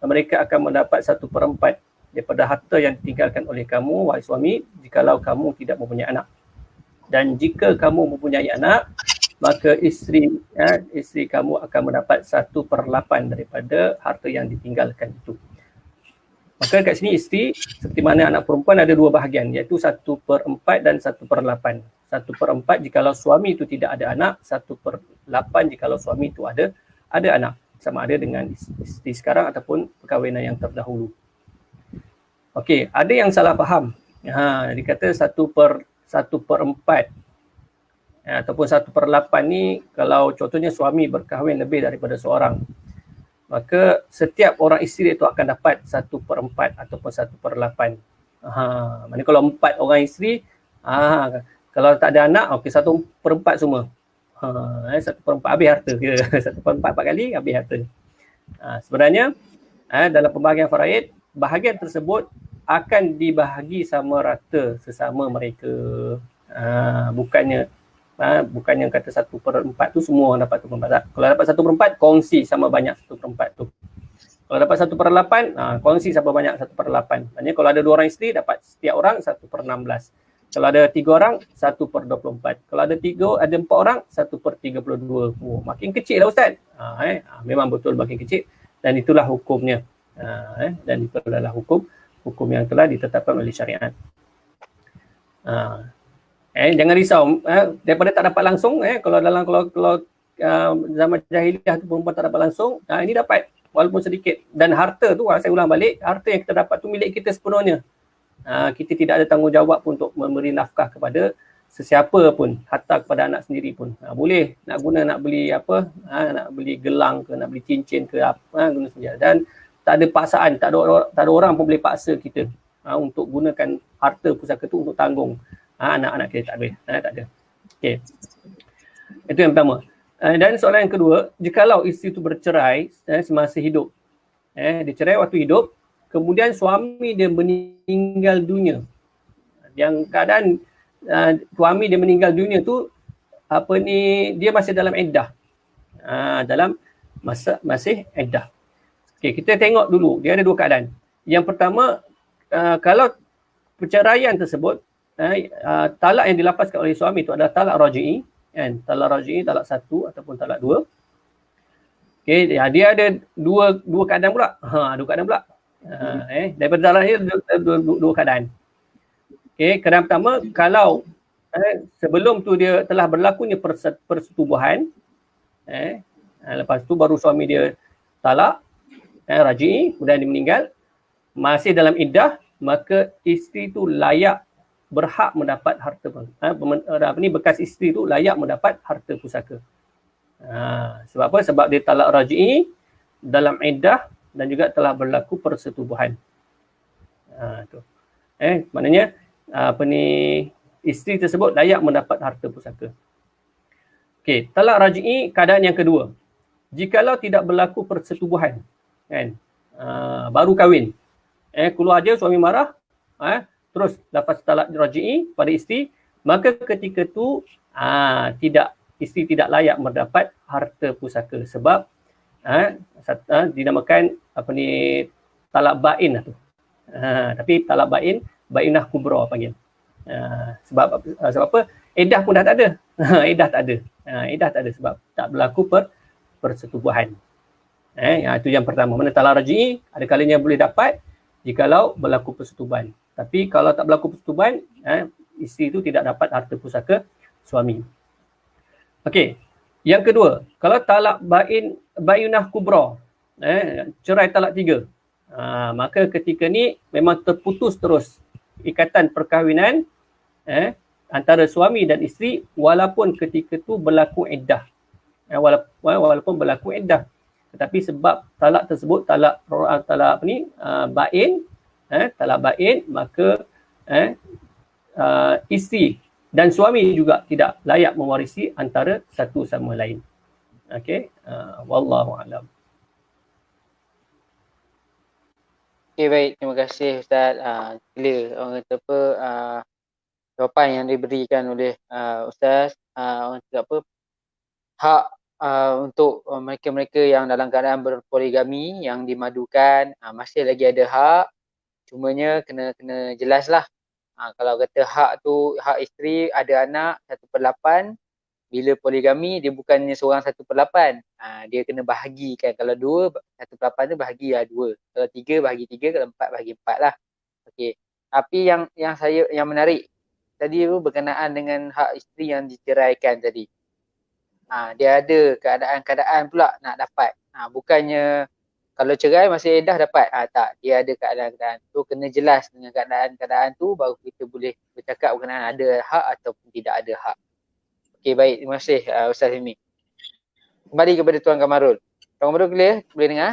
mereka akan mendapat 1/4 daripada harta yang ditinggalkan oleh kamu, wahai suami, jikalau kamu tidak mempunyai anak. Dan jika kamu mempunyai anak, maka isteri kamu akan mendapat 1/8 daripada harta yang ditinggalkan itu. Maka kat sini isteri, seperti mana anak perempuan, ada dua bahagian, iaitu 1/4 dan 1/8. 1/4 jikalau suami itu tidak ada anak, 1/8 jikalau suami itu ada anak. Sama ada dengan isteri sekarang ataupun perkahwinan yang terdahulu. Okey, ada yang salah faham. Dia kata 1/4 ataupun 1/8 ni kalau contohnya suami berkahwin lebih daripada seorang, maka setiap orang isteri itu akan dapat 1/4 ataupun 1/8. Maksudnya kalau 4 orang isteri, kalau tak ada anak, okey 1/4 semua. 1/4 habis harta. 1/4 kali habis harta. Sebenarnya dalam pembahagian faraid, bahagian tersebut akan dibahagi sama rata sesama mereka. Bukannya kata 1/4 tu semua orang dapat 1/4. Kalau dapat 1/4, kongsi sama banyak 1/4 tu. Kalau dapat 1/8, kongsi sama banyak 1/8. Maksudnya kalau ada 2 orang isteri, dapat setiap orang 1/16. Kalau ada 3 orang, 1/24. Kalau ada 4 orang, 1/32. Makin kecil lah Ustaz. Memang betul makin kecil. Dan itulah hukumnya. Dan itu adalah hukum yang telah ditetapkan oleh syariat. Jangan risau, daripada tak dapat langsung, kalau zaman jahiliah tu perempuan tak dapat langsung, ini dapat walaupun sedikit. Dan harta tu, saya ulang balik, harta yang kita dapat tu milik kita sepenuhnya. Kita tidak ada tanggungjawab pun untuk memberi nafkah kepada sesiapa pun, hatta kepada anak sendiri pun. Boleh nak beli apa, nak beli gelang ke, nak beli cincin ke apa, guna saja. Dan tak ada paksaan, tak ada orang pun boleh paksa kita untuk gunakan harta pusaka tu untuk tanggung anak-anak kita, tak boleh. Tak ada. Okey. Itu yang pertama. Dan soalan yang kedua, jikalau isteri itu bercerai semasa hidup. Dia cerai waktu hidup, kemudian suami dia meninggal dunia. Yang keadaan suami dia meninggal dunia tu dia masih dalam iddah. Dalam masih iddah. Okey, kita tengok dulu, dia ada 2 keadaan. Yang pertama, kalau perceraian tersebut, talak yang dilafazkan oleh suami itu adalah talak raj'i, kan? Talak raj'i, talak 1 ataupun talak 2. Okey, dia ada dua keadaan pula. Dua keadaan pula. Daripada talak ni dua keadaan. Okey, keadaan pertama, kalau sebelum tu dia telah berlakunya persetubuhan, lepas tu baru suami dia talak, raj'i, kemudian dia meninggal, masih dalam iddah, maka isteri tu layak berhak mendapat harta bekas isteri tu layak mendapat harta pusaka. Sebab apa? Sebab dia talak raj'i, dalam iddah dan juga telah berlaku persetubuhan. Maknanya isteri tersebut layak mendapat harta pusaka. Okey, talak raj'i keadaan yang kedua. Jikalau tidak berlaku persetubuhan, kan? Baru kahwin. Keluar je suami marah, terus lepas talak raj'i pada isteri, maka ketika tu isteri tidak layak mendapat harta pusaka sebab dinamakan talak bain lah tu. Tapi talak bainah kubra panggil. Sebab apa? Edah pun dah tak ada. Edah tak ada. Edah tak ada sebab tak berlaku persetubuhan. Itu yang pertama. Mana talak raj'i ada kalanya boleh dapat jikalau berlaku persetubuhan. Tapi kalau tak berlaku persetubuhan, isteri itu tidak dapat harta pusaka suami. Okey. Yang kedua, kalau talak bainah kubra, cerai talak 3. Maka ketika ni memang terputus terus ikatan perkahwinan antara suami dan isteri walaupun ketika tu berlaku iddah. Walaupun berlaku iddah. Tetapi sebab talak tersebut talak bain, talak bain, maka isteri dan suami juga tidak layak mewarisi antara satu sama lain. Okey, wallahu alam. Okey, baik, terima kasih Ustaz. Clear orang kata apa, jawapan yang diberikan oleh Ustaz, orang kata apa, hak untuk mereka-mereka yang dalam keadaan berpoligami yang dimadukan, masih lagi ada hak, cumanya kena jelas lah. Kalau kata hak tu, hak isteri ada anak 1/8, bila poligami dia bukannya seorang 1/8, dia kena bahagikan. Kalau 2, 1/8 tu bahagi lah 2. Kalau 3 bahagi 3, kalau 4 bahagi 4 lah. Okey. Tapi yang menarik tadi tu berkenaan dengan hak isteri yang diceraikan tadi. Dia ada keadaan-keadaan pula nak dapat. Bukannya kalau cerai masih edah dapat. Tak, dia ada keadaan-keadaan tu, kena jelas dengan keadaan-keadaan tu baru kita boleh bercakap berkenaan ada hak ataupun tidak ada hak. Okey, baik, terima kasih Ustaz Himi. Kembali kepada Tuan Kamarul. Tuan Kamarul clear? Boleh dengar?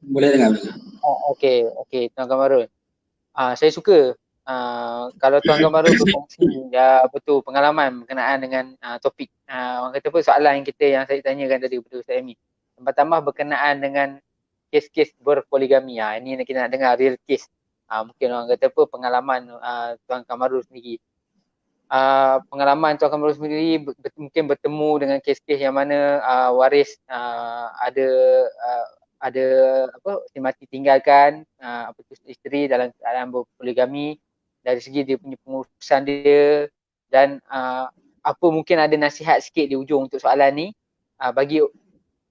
Boleh dengar. Okey, Tuan Kamarul. Saya suka kalau Tuan Kamarul berkongsi betul pengalaman berkenaan dengan topik orang kata apa, soalan yang saya tanyakan tadi kepada Ustaz Himi. Tambah berkenaan dengan kes-kes berpoligami. Ini kita nak dengar real case. Mungkin orang kata apa, pengalaman Tuan Kamarul sendiri. Pengalaman Tuan Kamarul sendiri mungkin bertemu dengan kes-kes yang mana waris ada si mati tinggalkan isteri dalam keadaan berpoligami, dari segi dia punya pengurusan dia, dan apa mungkin ada nasihat sikit di ujung untuk soalan ni bagi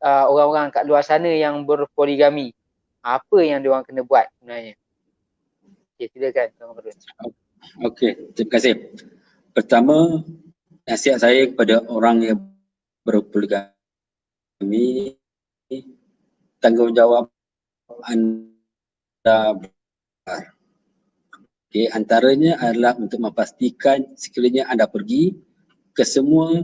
orang-orang kat luar sana yang berpoligami, apa yang diorang kena buat sebenarnya. Okay, silakan Tuan Kamarul. Okey, terima kasih. Pertama, nasihat saya kepada orang yang berpoligami, tanggungjawab anda besar. Okey, antaranya adalah untuk memastikan sekiranya anda pergi ke semua,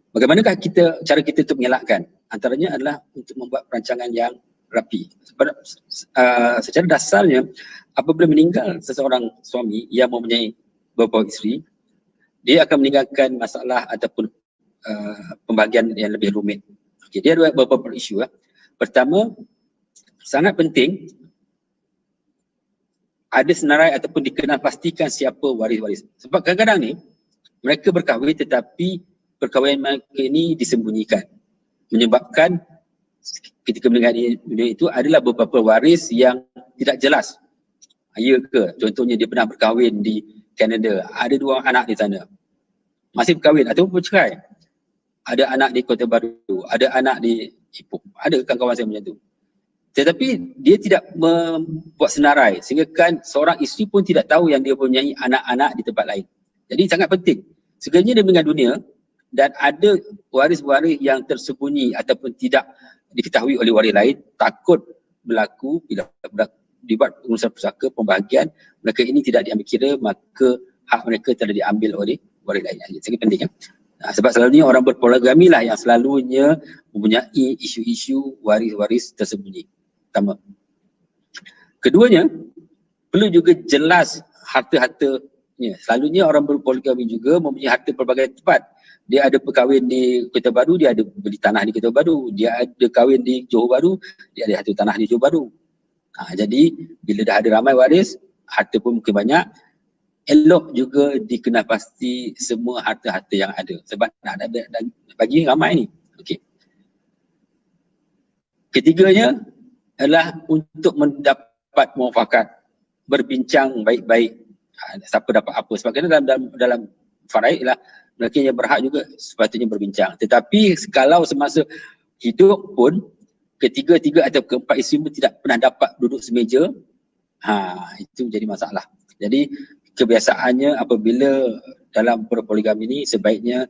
bagaimanakah cara kita untuk mengelakkan? Antaranya adalah untuk membuat perancangan yang rapi. Secara dasarnya, apabila meninggal seseorang suami yang mempunyai beberapa isteri, dia akan meninggalkan masalah ataupun pembahagian yang lebih rumit. Okay, dia ada beberapa isu. Pertama, sangat penting ada senarai ataupun dikenal pastikan siapa waris-waris. Sebab kadang-kadang ni mereka berkahwin tetapi perkahwinan mereka ini disembunyikan. Menyebabkan ketika meninggal dunia itu adalah beberapa waris yang tidak jelas. Ya ke? Contohnya dia pernah berkahwin di Kanada, ada 2 anak di sana, masih berkahwin ataupun bercerai. Ada anak di Kota Baru, ada anak di Ipoh, ada kawan-kawan saya macam tu. Tetapi dia tidak membuat senarai sehingga kan seorang isteri pun tidak tahu yang dia mempunyai anak-anak di tempat lain. Jadi sangat penting, sekiranya dia meninggal dunia dan ada waris-waris yang tersembunyi ataupun tidak diketahui oleh waris lain, takut berlaku bila dibuat pengurusan pusaka, pembahagian, mereka ini tidak diambil kira, maka hak mereka telah diambil oleh waris lain. Sangat penting. Sebab selalunya orang berpoligami lah yang selalunya mempunyai isu-isu waris-waris tersembunyi. Pertama. Keduanya, perlu juga jelas harta-hartanya. Selalunya orang berpoligami juga mempunyai harta pelbagai tempat. Dia ada berkahwin di Kota Baru, dia ada beli tanah di Kota Baru. Dia ada kahwin di Johor Bahru, dia ada harta tanah di Johor Bahru. Jadi bila dah ada ramai waris, harta pun mungkin banyak. Elok juga dikenal pasti semua harta-harta yang ada. Sebab nak bagi ramai ni. Okey. Ketiganya adalah untuk mendapat muafakat, berbincang baik-baik. Siapa dapat apa. Sebab kerana dalam faraid lah, lelaki yang berhak juga sepatutnya berbincang. Tetapi kalau semasa hidup pun ketiga-tiga atau keempat isteri pun tidak pernah dapat duduk semeja, itu menjadi masalah. Jadi kebiasaannya apabila dalam berpoligami ni sebaiknya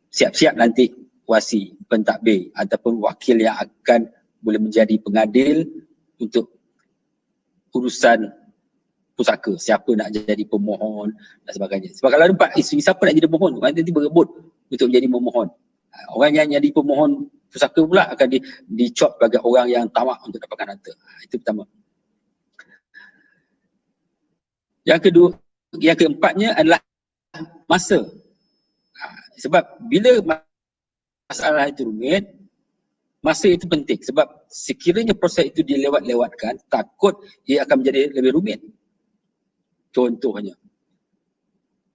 siap-siap nanti wasi, pentadbir ataupun wakil yang akan boleh menjadi pengadil untuk urusan pusaka, siapa nak jadi pemohon dan sebagainya. Sebab kalau ada empat isteri, siapa nak jadi pemohon? Orang nanti berebut untuk menjadi pemohon. Orang yang jadi pemohon pusaka pula akan dicop sebagai orang yang tamak untuk dapatkan harta. Itu pertama. Yang keempatnya adalah masa. Sebab bila masalah itu rumit, masa itu penting. Sebab sekiranya proses itu dilewat-lewatkan, takut ia akan menjadi lebih rumit. Contohnya,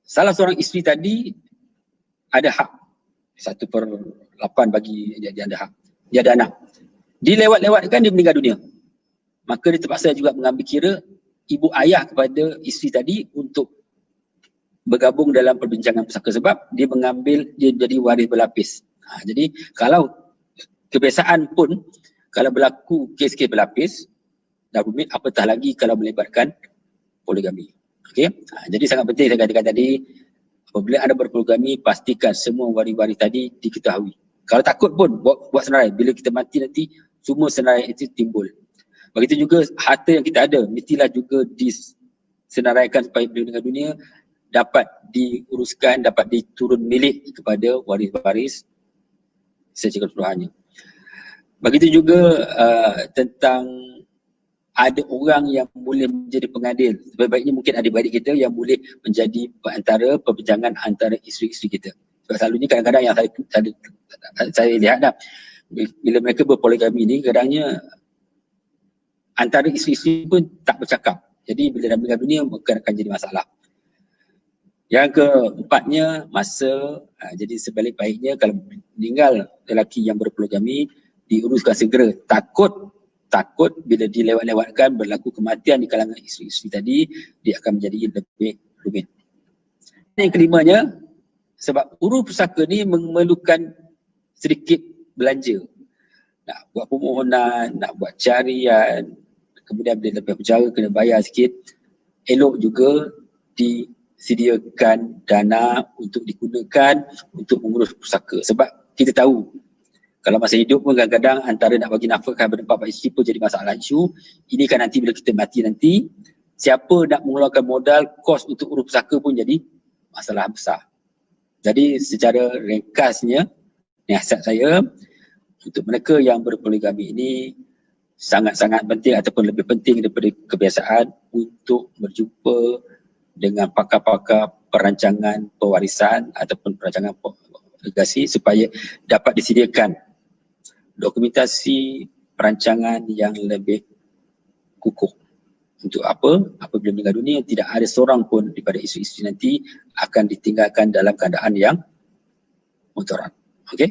salah seorang isteri tadi ada hak 1/8 bagi dia ada hak. Dia ada anak. Dilewat-lewatkan dia meninggal dunia. Maka dia terpaksa juga mengambil kira ibu ayah kepada isteri tadi untuk bergabung dalam perbincangan pusaka sebab dia jadi waris berlapis. Jadi kalau kebiasaan pun kalau berlaku kes-kes berlapis dah rumit, apatah lagi kalau melibatkan poligami. Okey. Jadi sangat penting saya katakan tadi, apabila anda berpoligami pastikan semua waris-waris tadi diketahui. Kalau takut pun buat senarai, bila kita mati nanti semua senarai itu timbul. Begitu juga harta yang kita ada mestilah juga disenaraikan supaya bila meninggal dunia dapat diuruskan, dapat diturun milik kepada waris-waris secara keseluruhannya. Begitu juga tentang ada orang yang boleh menjadi pengadil. Sebaik-baiknya mungkin adik-beradik kita yang boleh menjadi perantara perbincangan antara isteri-isteri kita. Sebab selalunya kadang-kadang yang saya lihat dah, bila mereka berpoligami ni kadangnya antara isteri-isteri pun tak bercakap. Jadi bila dah meninggal dunia mungkin akan jadi masalah. Yang keempatnya masa. Jadi sebalik-baiknya kalau meninggal lelaki yang berpoligami diuruskan segera. Takut bila dilewat-lewatkan berlaku kematian di kalangan isteri-isteri tadi, dia akan menjadi lebih rumit. Yang kelimanya, sebab urus pusaka ni memerlukan sedikit belanja. Nak buat permohonan, nak buat carian, kemudian bila lepas bercara kena bayar sikit. Elok juga disediakan dana untuk digunakan untuk mengurus pusaka. Sebab kita tahu kalau masa hidup pun kadang-kadang antara nak bagi nafkah kepada empat isteri pun jadi masalah isu. Ini kan nanti bila kita mati nanti, siapa nak mengeluarkan modal, kos untuk urus pusaka pun jadi masalah besar. Jadi secara ringkasnya, nasihat saya untuk mereka yang berpoligami ini sangat-sangat penting ataupun lebih penting daripada kebiasaan untuk berjumpa dengan pakar-pakar perancangan pewarisan ataupun perancangan legasi supaya dapat disediakan dokumentasi perancangan yang lebih kukuh. Untuk apa? Apabila meninggal dunia tidak ada seorang pun daripada isteri-isteri nanti akan ditinggalkan dalam keadaan yang mudarat. Okey?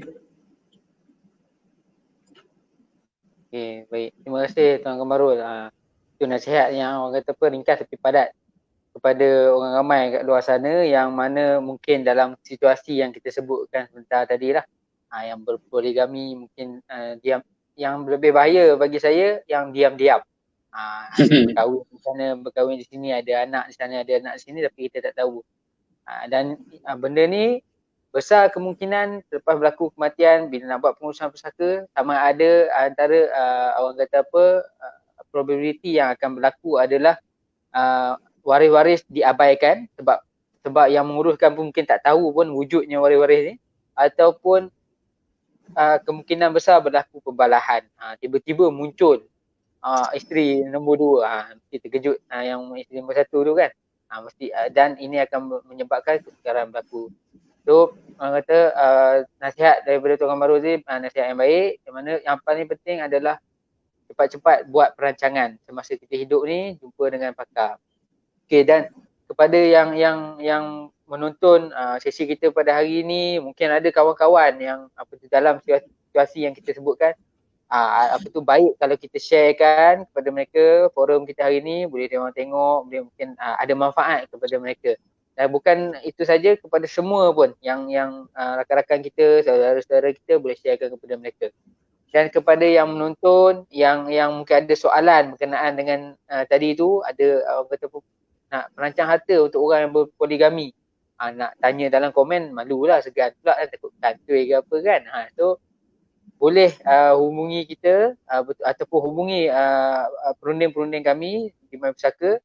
Okey, baik. Terima kasih Tuan Kamarul. Itu nasihat yang orang kata apa, ringkas tapi padat kepada orang ramai kat luar sana yang mana mungkin dalam situasi yang kita sebutkan sebentar tadi lah. Yang berpoligami mungkin diam, yang lebih bahaya bagi saya yang diam-diam. Berkahwin di sana, berkahwin di sini, ada anak di sana, ada anak di sini tapi kita tak tahu. Dan benda ni besar kemungkinan selepas berlaku kematian bila nak buat pengurusan pusaka sama ada antara orang kata apa probability yang akan berlaku adalah waris-waris diabaikan sebab yang menguruskan pun mungkin tak tahu pun wujudnya waris-waris ni, ataupun kemungkinan besar berlaku pembalahan. Tiba-tiba muncul isteri nombor 2, kita terkejut yang isteri nombor 1 tu kan. dan ini akan menyebabkan kesukaran berlaku. So orang kata nasihat daripada Tuan Maruzi, nasihat yang baik, yang mana yang paling penting adalah cepat-cepat buat perancangan semasa kita hidup ni, jumpa dengan pakar. Okey, dan kepada yang menonton sesi kita pada hari ni, mungkin ada kawan-kawan yang dalam situasi yang kita sebutkan, baik kalau kita sharekan kepada mereka forum kita hari ni, boleh dia orang tengok, boleh mungkin ada manfaat kepada mereka. Dan bukan itu saja, kepada semua pun yang rakan-rakan kita, saudara-saudara kita, boleh sharekan kepada mereka. Dan kepada yang menonton, yang mungkin ada soalan berkenaan dengan tadi tu, ada orang kata nak perancang harta untuk orang yang berpoligami, nak tanya dalam komen, malulah, segan pula kan, takut kantoi ke apa kan. So boleh hubungi kita ataupun hubungi perunding-perunding kami di Maya Pusaka,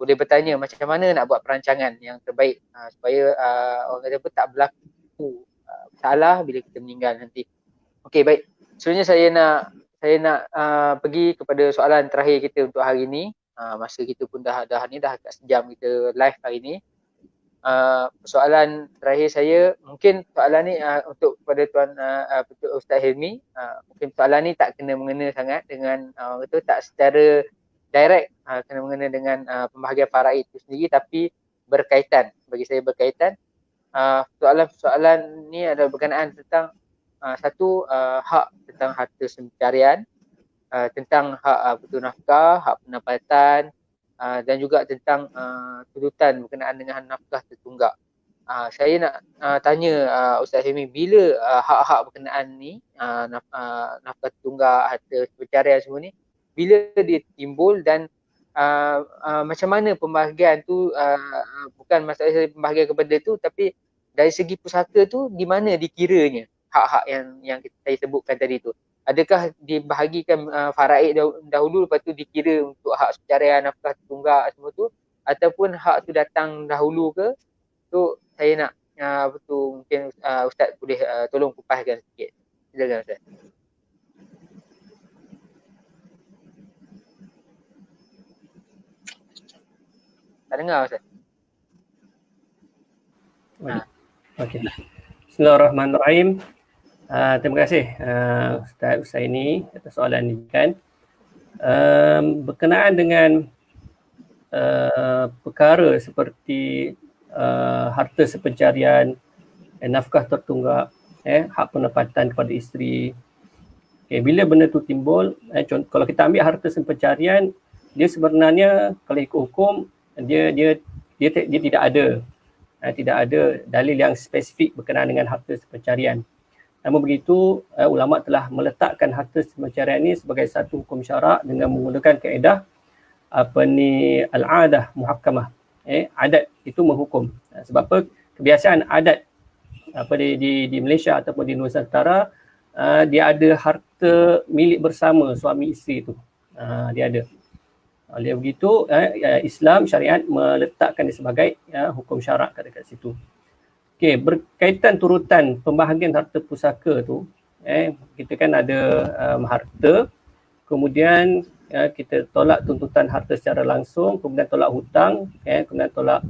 boleh bertanya macam mana nak buat perancangan yang terbaik supaya orang kata tak berlaku salah bila kita meninggal nanti. Okey, baik. Sebenarnya saya nak pergi kepada soalan terakhir kita untuk hari ini. Masa kita pun dah kat sejam kita live hari ini. Soalan terakhir saya, mungkin soalan ni untuk kepada Tuan Ustaz Hilmi, mungkin soalan ni tak kena mengena sangat dengan tak secara direct kena mengena dengan pembahagian faraid itu sendiri, tapi berkaitan, bagi saya berkaitan. Soalan ni adalah berkenaan tentang satu, hak tentang harta pencarian, tentang hak nafkah, hak pendapatan, dan juga tentang tuntutan berkenaan dengan nafkah tertunggak. Saya nak tanya Ustaz Hilmi, bila hak-hak berkenaan ni, nafkah tertunggak, harta pencarian semua ni, bila dia timbul dan macam mana pembahagian tu, bukan masalah saya pembahagian kepada tu, tapi dari segi pusaka tu di mana dikiranya hak-hak yang saya sebutkan tadi tu. Adakah dibahagikan faraid dahulu, lepas tu dikira untuk hak pencarian, nafkah tertunggak semua tu, ataupun hak tu datang dahulu ke? Tu saya nak mungkin Ustaz boleh tolong kupaskan sikit. Silakan Ustaz. Tak dengar Ustaz? Okey. Bismillahirrahmanirrahim. Terima kasih Ustaz Husaini atas soalan ini kan. Berkenaan dengan perkara seperti harta sepencarian, nafkah tertunggak, hak pendapatan kepada isteri. Bila benda tu timbul, kalau kita ambil harta sepencarian, dia sebenarnya kalau ikut hukum dia tidak ada dalil yang spesifik berkenaan dengan harta sepencarian. Namun begitu, ulama telah meletakkan harta sepencarian ini sebagai satu hukum syarak dengan menggunakan kaedah al-adah muhakkamah. Adat itu menghukum. Sebab apa? Kebiasaan adat di Malaysia ataupun di Nusantara, dia ada harta milik bersama suami isteri itu. Dia ada. Oleh begitu, Islam syariat meletakkan dia sebagai hukum syarak kat situ. Okey, berkaitan turutan pembahagian harta pusaka tu, kita kan ada harta, kemudian kita tolak tuntutan harta secara langsung, kemudian tolak hutang, kemudian tolak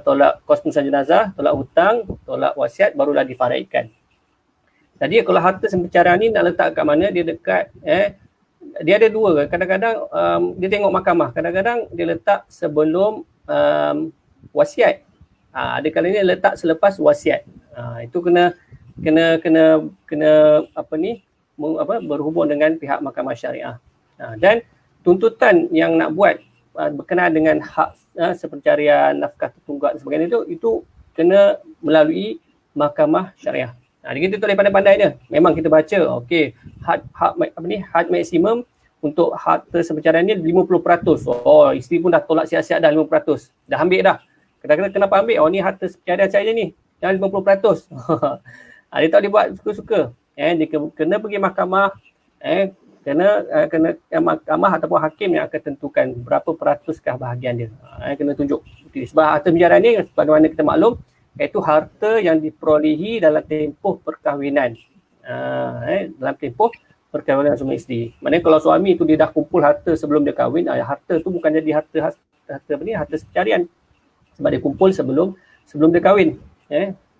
tolak kos pengurusan jenazah, tolak hutang, tolak wasiat, barulah difaraidkan. Jadi kalau harta sepencarian ni nak letak kat mana, dia dekat dia ada dua, kadang-kadang dia tengok mahkamah, kadang-kadang dia letak sebelum wasiat. Ada kalanya letak selepas wasiat. Itu kena berhubung dengan pihak mahkamah syariah. Dan tuntutan yang nak buat berkenaan dengan hak sepencarian, nafkah tertunggak dan sebagainya itu kena melalui mahkamah syariah. Kita tak boleh pandai-pandai dia. Memang kita baca, okey, had maksimum untuk harta sepencarian ni 50%. Oh, isteri pun dah tolak siap-siap dah 50%. Dah ambil dah. Kadang-kadang kenapa ambil? Oh, ni harta sepencarian saya ni. Jangan 50%. Dia tak boleh buat suka-suka. Dia kena pergi mahkamah. Kena mahkamah ataupun hakim yang akan tentukan berapa peratuskah bahagian dia. Kena tunjuk. Sebab harta sepencarian ni, sebagaimana kita maklum, iaitu harta yang diperolehi dalam tempoh perkahwinan. Dalam tempoh perkahwinan suami isteri. Maknanya kalau suami tu dia dah kumpul harta sebelum dia kahwin, harta tu bukan jadi harta secarian. Sebab dia kumpul sebelum dia kahwin.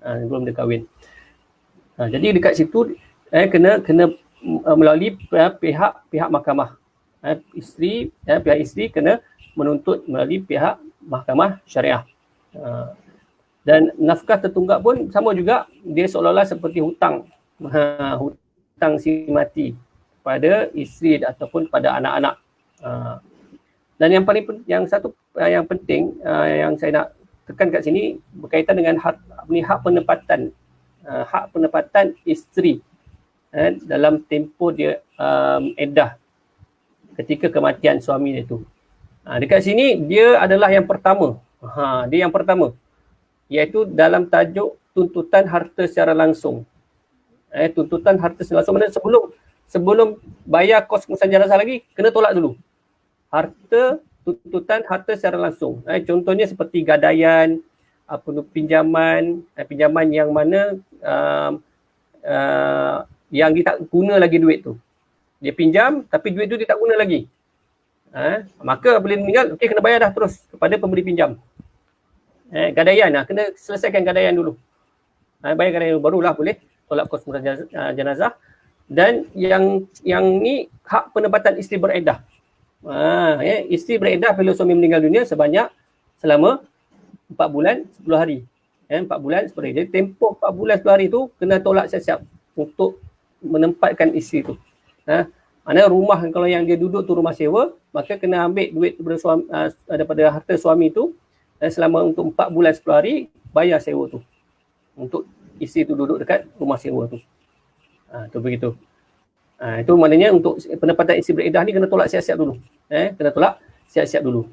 Sebelum dia kahwin. Jadi dekat situ kena melalui pihak mahkamah. Pihak isteri kena menuntut melalui pihak mahkamah syariah. Dan nafkah tertunggak pun sama juga, dia seolah-olah seperti hutang. Hutang si mati pada isteri ataupun pada anak-anak. Dan yang penting yang saya nak tekan kat sini berkaitan dengan hak penempatan. Hak penempatan isteri dalam tempoh dia iddah ketika kematian suami dia tu. Dekat sini dia adalah yang pertama. Dia yang pertama, iaitu dalam tajuk tuntutan harta secara langsung. Tuntutan harta secara langsung, maksudnya sebelum bayar kos pengurusan jenazah lagi, kena tolak dulu. Tuntutan harta secara langsung. Contohnya seperti gadaian, pinjaman yang mana yang dia tak guna lagi duit tu. Dia pinjam tapi duit tu dia tak guna lagi. Maka bila meninggal, kena bayar dah terus kepada pemberi pinjam. Gadaian, kena selesaikan gadaian dulu. Bayar gadaian dulu, barulah boleh tolak kos pengurusan jenazah. Dan yang ni hak penempatan isteri beriddah. Isteri beriddah bila suami meninggal dunia selama 4 bulan 10 hari. 4 bulan 10 hari. Jadi tempoh 4 bulan 10 hari tu kena tolak siap-siap untuk menempatkan isteri tu. Maknanya rumah, kalau yang dia duduk tu rumah sewa, maka kena ambil duit daripada harta suami tu selama untuk 4 bulan 10 hari, bayar sewa tu untuk isteri tu duduk dekat rumah sewa tu. Tu begitu. Itu maknanya untuk penempatan isteri beriddah ni kena tolak siap-siap dulu. Kena tolak siap-siap dulu.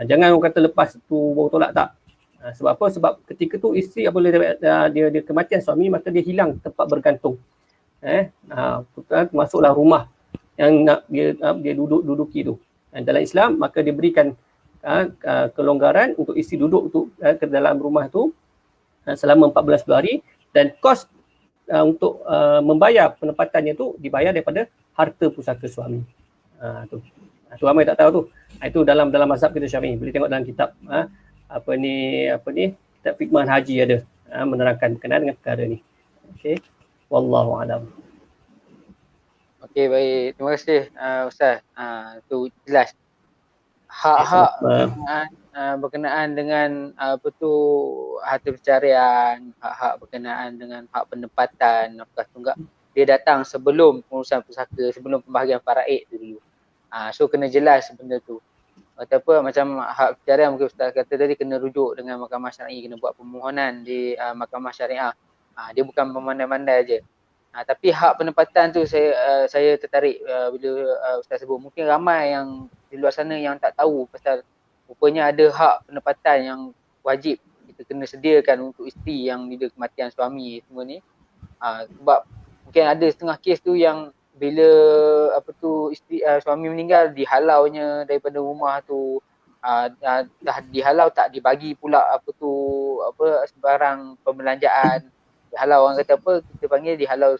Jangan orang kata lepas tu baru tolak, tak. Sebab apa? Sebab ketika tu isteri apabila dia kematian suami, maka dia hilang tempat bergantung. Masuklah rumah yang nak dia duduki tu. Dalam Islam, maka diberikan kelonggaran untuk isteri duduk ke dalam rumah tu selama 14 hari, dan kos untuk membayar penempatannya tu dibayar daripada harta pusaka suami. Tu ramai tak tahu tu. Itu dalam mazhab kita Syafi'i. Boleh tengok dalam kitab kitab Fiqh Haji ada menerangkan berkenaan dengan perkara ni. Okey. Wallahu a'lam. Okey, baik. Terima kasih Ustaz. Tu jelas. Hak-hak berkenaan dengan harta pencarian, hak-hak berkenaan dengan hak penempatan nafkah tunggak, dia datang sebelum pengurusan pusaka, sebelum pembahagian faraid tu dulu. So kena jelas benda tu. Ataupun macam hak pencarian, mungkin Ustaz kata tadi, kena rujuk dengan mahkamah syar'i, kena buat permohonan di mahkamah syariah. Dia bukan memandai-mandai aje. Tapi hak penempatan tu saya tertarik bila Ustaz sebut. Mungkin ramai yang di luar sana yang tak tahu pasal rupanya ada hak penempatan yang wajib kita kena sediakan untuk isteri yang bila kematian suami semua ni. Sebab mungkin ada setengah kes tu yang bila isteri suami meninggal, dihalaunya daripada rumah tu, dah dihalau, tak dibagi pula sebarang pembelanjaan. Dihalau, orang kata kita panggil dihalau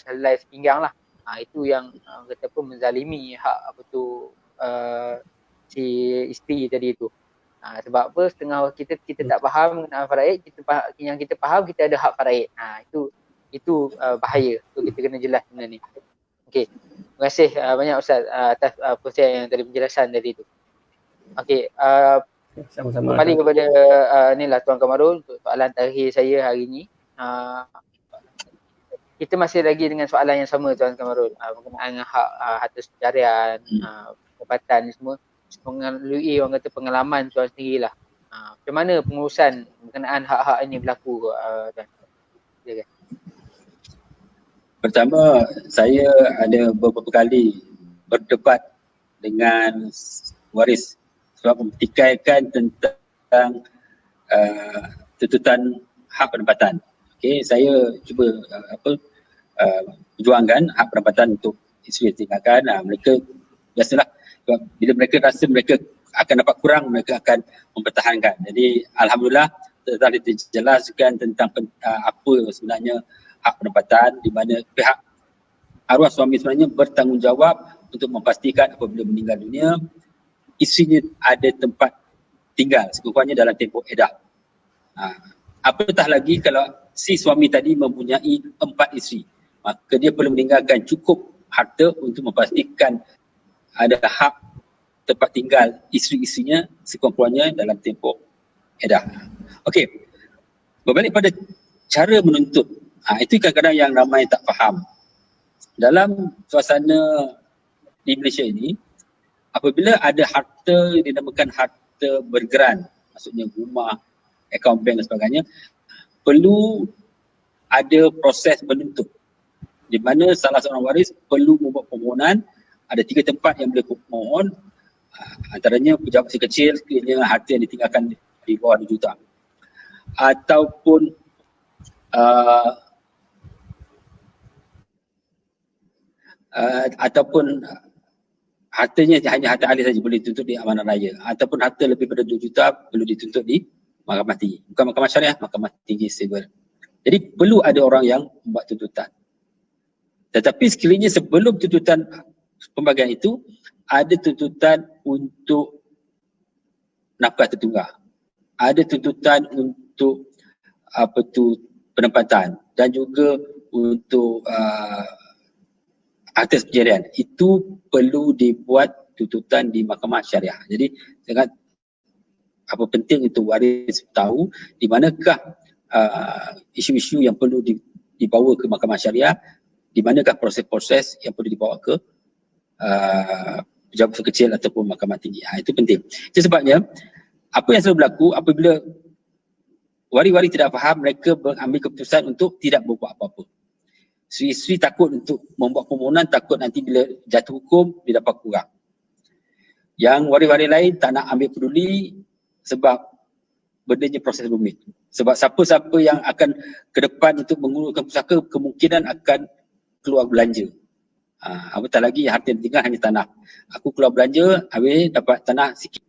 selai sepinggang lah. Itu yang kata menzalimi hak si isteri tadi tu. Sebab setengah kita tak faham mengenai faraid, yang kita faham kita ada hak faraid. Itu bahaya. So kita kena jelas benda ni. Okey. Terima kasih banyak Ustaz atas proses yang tadi, penjelasan tadi tu. Okey. Sama-sama. Kembali kepada inilah Tuan Kamarul untuk soalan terakhir saya hari ni. Kita masih lagi dengan soalan yang sama Tuan Kamarul, berkenaan dengan hak harta secarian, pendapatan ni semua, melalui orang kata pengalaman Tuan sendirilah. Macam mana pengurusan berkenaan hak-hak ini berlaku Tuan? Silakan. Pertama, saya ada beberapa kali berdebat dengan waris sebab mempertikaikan tentang tuntutan hak penempatan. Okey, saya cuba perjuangkan hak penempatan untuk isteri yang tinggalkan. Mereka biasalah bila mereka rasa mereka akan dapat kurang, mereka akan mempertahankan. Jadi alhamdulillah telah dijelaskan tentang apa sebenarnya hak penempatan, di mana pihak arwah suami sebenarnya bertanggungjawab untuk memastikan apabila meninggal dunia, isterinya ada tempat tinggal sekurang-kurangnya dalam tempoh iddah. Apatah lagi kalau si suami tadi mempunyai 4 isteri, maka dia perlu meninggalkan cukup harta untuk memastikan ada hak tempat tinggal isteri-isterinya sekurang-kurangnya dalam tempoh iddah. Okey, berbalik pada cara menuntut. Itu kadang-kadang yang ramai tak faham. Dalam suasana di Malaysia ini, apabila ada harta dinamakan harta bergeran, maksudnya rumah, akaun bank dan sebagainya, perlu ada proses menuntut, di mana salah seorang waris perlu membuat permohonan. Ada 3 tempat yang boleh mohon, antaranya pejabat si kecil sekiranya harta yang ditinggalkan di bawah 2 juta, ataupun hartanya hanya harta ahli saja boleh dituntut di amanah raya, ataupun harta lebih pada 2 juta perlu dituntut di mahkamah tinggi, bukan mahkamah syariah, mahkamah tinggi civil. Jadi perlu ada orang yang membuat tuntutan. Tetapi sekiranya sebelum tuntutan pembagian itu, ada tuntutan untuk nafkah tertunggak, ada tuntutan untuk penempatan, dan juga untuk atas penjarian, itu perlu dibuat tuntutan di mahkamah syariah. Jadi sangat penting untuk waris tahu di manakah isu-isu yang perlu dibawa ke mahkamah syariah, di manakah proses-proses yang perlu dibawa ke pejabat kecil ataupun mahkamah tinggi. Itu penting. Itu sebabnya apa yang selalu berlaku apabila waris-waris tidak faham, mereka mengambil keputusan untuk tidak berbuat apa-apa. Isteri takut untuk membuat permohonan, takut nanti bila jatuh hukum dia dapat kurang. Yang waris-waris lain tak nak ambil peduli sebab bendanya proses rumit. Sebab siapa-siapa yang akan ke depan untuk menguruskan pusaka kemungkinan akan keluar belanja. Apatah lagi harta yang tinggal hanya tanah. Aku keluar belanja, habis dapat tanah sikit.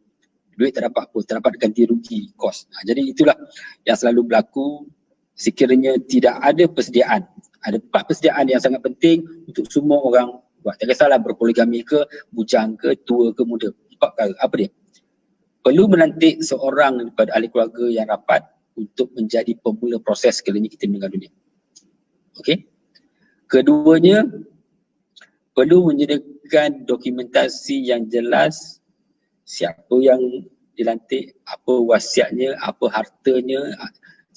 Duit tak dapat apa, tak dapat ganti rugi, kos. Jadi itulah yang selalu berlaku sekiranya tidak ada persediaan. Ada 4 persediaan yang sangat penting untuk semua orang buat. Tak kisahlah berpoligami ke, bujang ke, tua ke, muda. 4 perkara. Apa dia? Perlu melantik seorang daripada ahli keluarga yang rapat untuk menjadi pemula proses sekiranya kita meninggal dunia. Okey. Keduanya, perlu menyediakan dokumentasi yang jelas, siapa yang dilantik, apa wasiatnya, apa hartanya,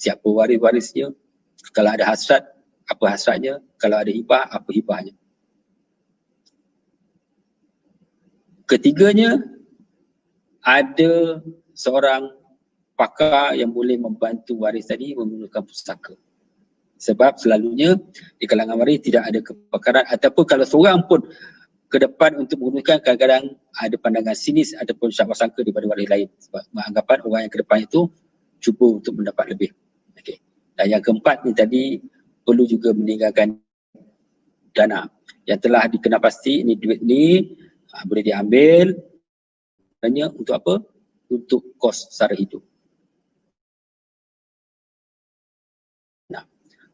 siapa waris-warisnya, kalau ada hasrat, apa hasratnya, kalau ada hibah, apa hibahnya. Ketiganya, ada seorang pakar yang boleh membantu waris tadi menggunakan pusaka. Sebab selalunya di kalangan waris tidak ada kepakaran, ataupun kalau seorang pun ke depan untuk menggunakan, kadang-kadang ada pandangan sinis ataupun syak sangka daripada waris lain. Sebab anggapan orang yang ke depan itu cuba untuk mendapat lebih. Okay. Dan yang keempat ni tadi, perlu juga meninggalkan dana yang telah dikenal pasti. Ini duit ni boleh diambil hanya untuk apa? Untuk kos sara hidup.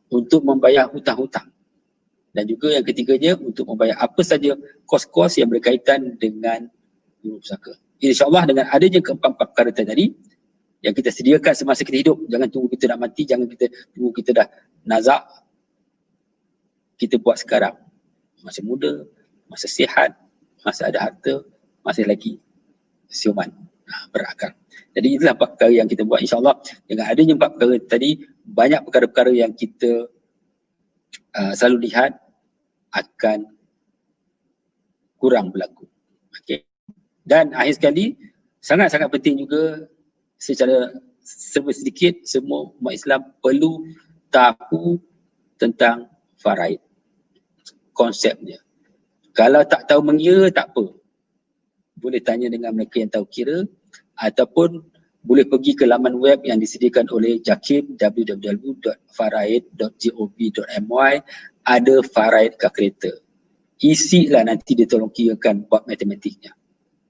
Untuk membayar hutang-hutang. Dan juga yang ketiganya untuk membayar apa saja kos-kos yang berkaitan dengan pusaka. InsyaAllah dengan adanya keempat-empat perkara tadi yang kita sediakan semasa kita hidup, jangan tunggu kita dah mati, jangan kita tunggu kita dah nazak, kita buat sekarang. Masa muda, masa sihat, masa ada harta, masih lagi siuman, berakal. Jadi itulah 4 perkara yang kita buat, insyaAllah. Dengan adanya 4 perkara tadi, banyak perkara-perkara yang kita selalu lihat akan kurang berlaku. Okay. Dan akhir sekali, sangat-sangat penting juga secara serba sedikit, semua umat Islam perlu tahu tentang faraid. Konsepnya. Kalau tak tahu mengira, tak apa. Boleh tanya dengan mereka yang tahu kira, ataupun boleh pergi ke laman web yang disediakan oleh JAKIM, www.faraid.gov.my. Ada faraid calculator. Isilah nanti dia tolong kirakan buat matematiknya.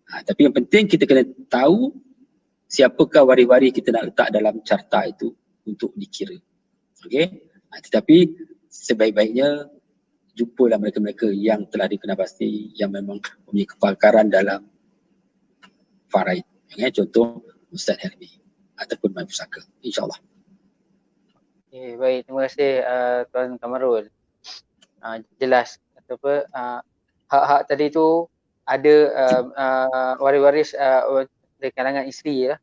Tapi yang penting kita kena tahu siapakah waris-waris kita nak letak dalam carta itu untuk dikira. Okey. Tetapi sebaik-baiknya jumpalah mereka-mereka yang telah dikenal pasti yang memang mempunyai kepakaran dalam faraid. Contoh Ustaz Helmi ataupun Mai Pusaka, insyaAllah. Okay, baik, terima kasih Tuan Kamarul. Jelas apa hak-hak tadi tu ada waris-waris dari kalangan isteri lah.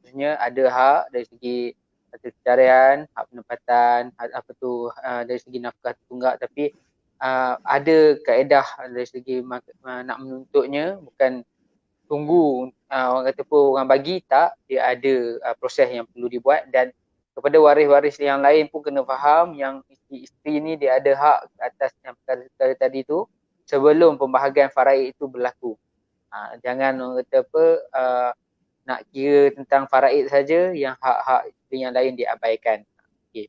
Maksudnya ada hak dari segi perceraian, hak penempatan, hak dari segi nafkah tunggak, tapi ada kaedah dari segi nak menuntutnya, bukan tunggu orang kata pun orang bagi, tak, dia ada proses yang perlu dibuat. Dan kepada waris-waris yang lain pun kena faham yang isteri ni dia ada hak atas yang perkara tadi tu sebelum pembahagian faraid itu berlaku. Jangan orang kata nak kira tentang faraid saja, yang hak-hak isteri yang lain diabaikan. Okey,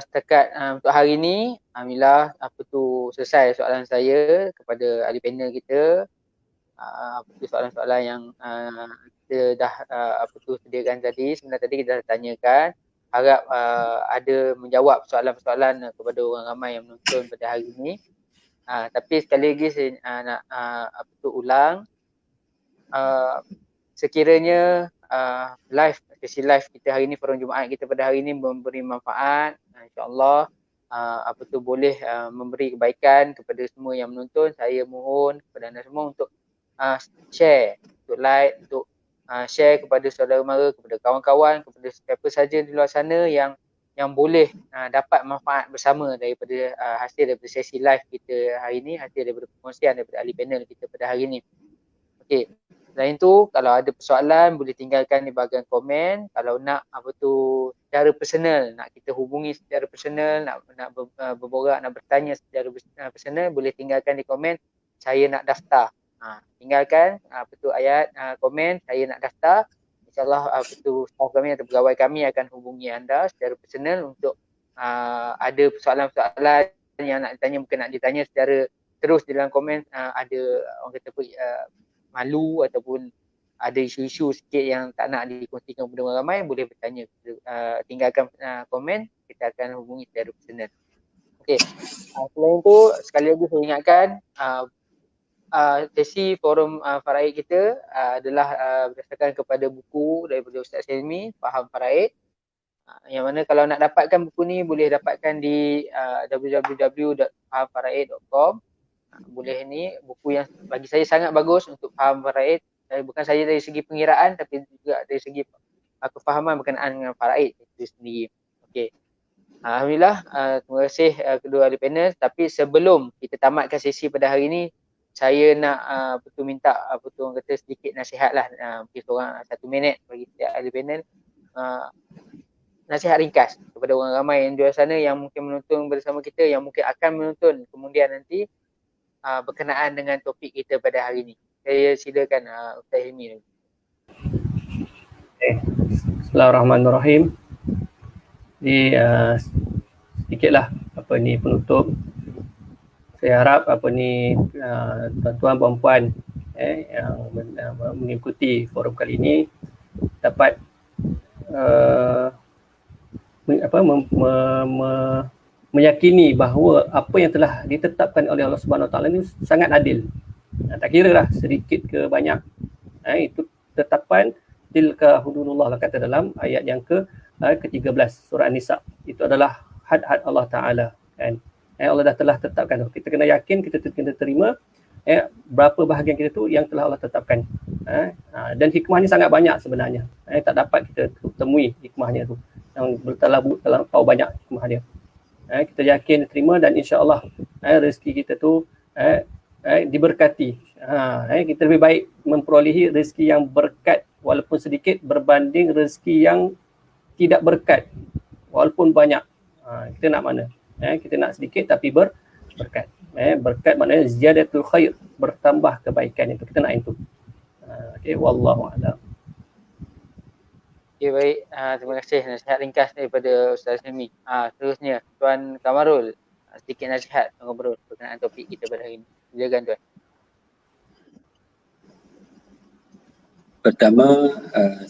setakat untuk hari ni, alhamdulillah selesai soalan saya kepada ahli panel kita. Soalan-soalan yang kita dah sediakan tadi. Sebenarnya tadi kita dah tanyakan, harap ada menjawab soalan-soalan kepada orang ramai yang menonton pada hari ini. Tapi sekali lagi saya nak ulang, sekiranya sesi live kita hari ini, forum Jumaat kita pada hari ini memberi manfaat, insya-Allah boleh memberi kebaikan kepada semua yang menonton. Saya mohon kepada anda semua untuk share, untuk like, untuk share kepada saudara mara, kepada kawan-kawan, kepada siapa saja di luar sana yang boleh dapat manfaat bersama daripada hasil daripada sesi live kita hari ini, hasil daripada perkongsian daripada ahli panel kita pada hari ini. Okey. Selain tu, kalau ada persoalan boleh tinggalkan di bahagian komen. Kalau nak secara personal, nak kita hubungi secara personal, nak berborak, nak bertanya secara personal, boleh tinggalkan di komen, saya nak daftar. Tinggalkan ayat komen, saya nak daftar. InsyaAllah staf kami atau pegawai kami akan hubungi anda secara personal untuk ada persoalan-persoalan yang nak ditanya, mungkin nak ditanya secara terus di dalam komen, ada orang kata malu ataupun ada isu-isu sikit yang tak nak dikongsikan kepada orang ramai, boleh bertanya, tinggalkan komen, kita akan hubungi secara personal. Okey. Selain tu, sekali lagi saya ingatkan, sesi forum faraid kita adalah berdasarkan kepada buku daripada Ustaz Helmi, Faham Faraid. Yang mana kalau nak dapatkan buku ni boleh dapatkan di www.fahamfaraid.com. Boleh ni, buku yang bagi saya sangat bagus untuk faham faraid, bukan saja dari segi pengiraan tapi juga dari segi kefahaman berkenaan dengan faraid itu sendiri. Okey. Alhamdulillah, terima kasih kedua ahli panel. Tapi sebelum kita tamatkan sesi pada hari ini, saya nak minta orang kata sedikit nasihat lah, mungkin seorang 1 minit bagi setiap ahli panel, nasihat ringkas kepada orang ramai yang di luar sana yang mungkin menonton bersama kita, yang mungkin akan menonton kemudian nanti berkenaan dengan topik kita pada hari ini. Saya silakan Ustaz Helmi. Bismillahirrahmanirrahim. Jadi sedikitlah penutup. Saya harap tuan-tuan puan-puan yang mengikuti forum kali ini dapat meyakini bahawa apa yang telah ditetapkan oleh Allah Subhanahu Wa Taala ini sangat adil. Tak kira lah sedikit ke banyak. Itu tetapan tilka hududullah, kata dalam ayat yang ke-13 surah An-Nisa. Itu adalah had-had Allah Taala, kan. Allah dah telah tetapkan. Kita kena yakin, kita kena terima berapa bahagian kita tu yang telah Allah tetapkan. Dan hikmahnya sangat banyak sebenarnya. Tak dapat kita temui hikmahnya tu. Yang terlampau banyak hikmah dia. Kita yakin terima dan insya-Allah rezeki kita tu diberkati. Kita lebih baik memperolehi rezeki yang berkat walaupun sedikit berbanding rezeki yang tidak berkat walaupun banyak. Kita nak mana? Kita nak sedikit tapi berkat. Berkat maknanya ziyadatul khair, bertambah kebaikan itu. Kita nak itu. Okey, wallahu a'lam. Okay, baik. Terima kasih nasihat ringkas daripada Ustaz Helmi. Terusnya, Tuan Kamarul, sedikit nasihat ngobrol berkenaan topik kita pada hari ini. Silakan Tuan. Pertama,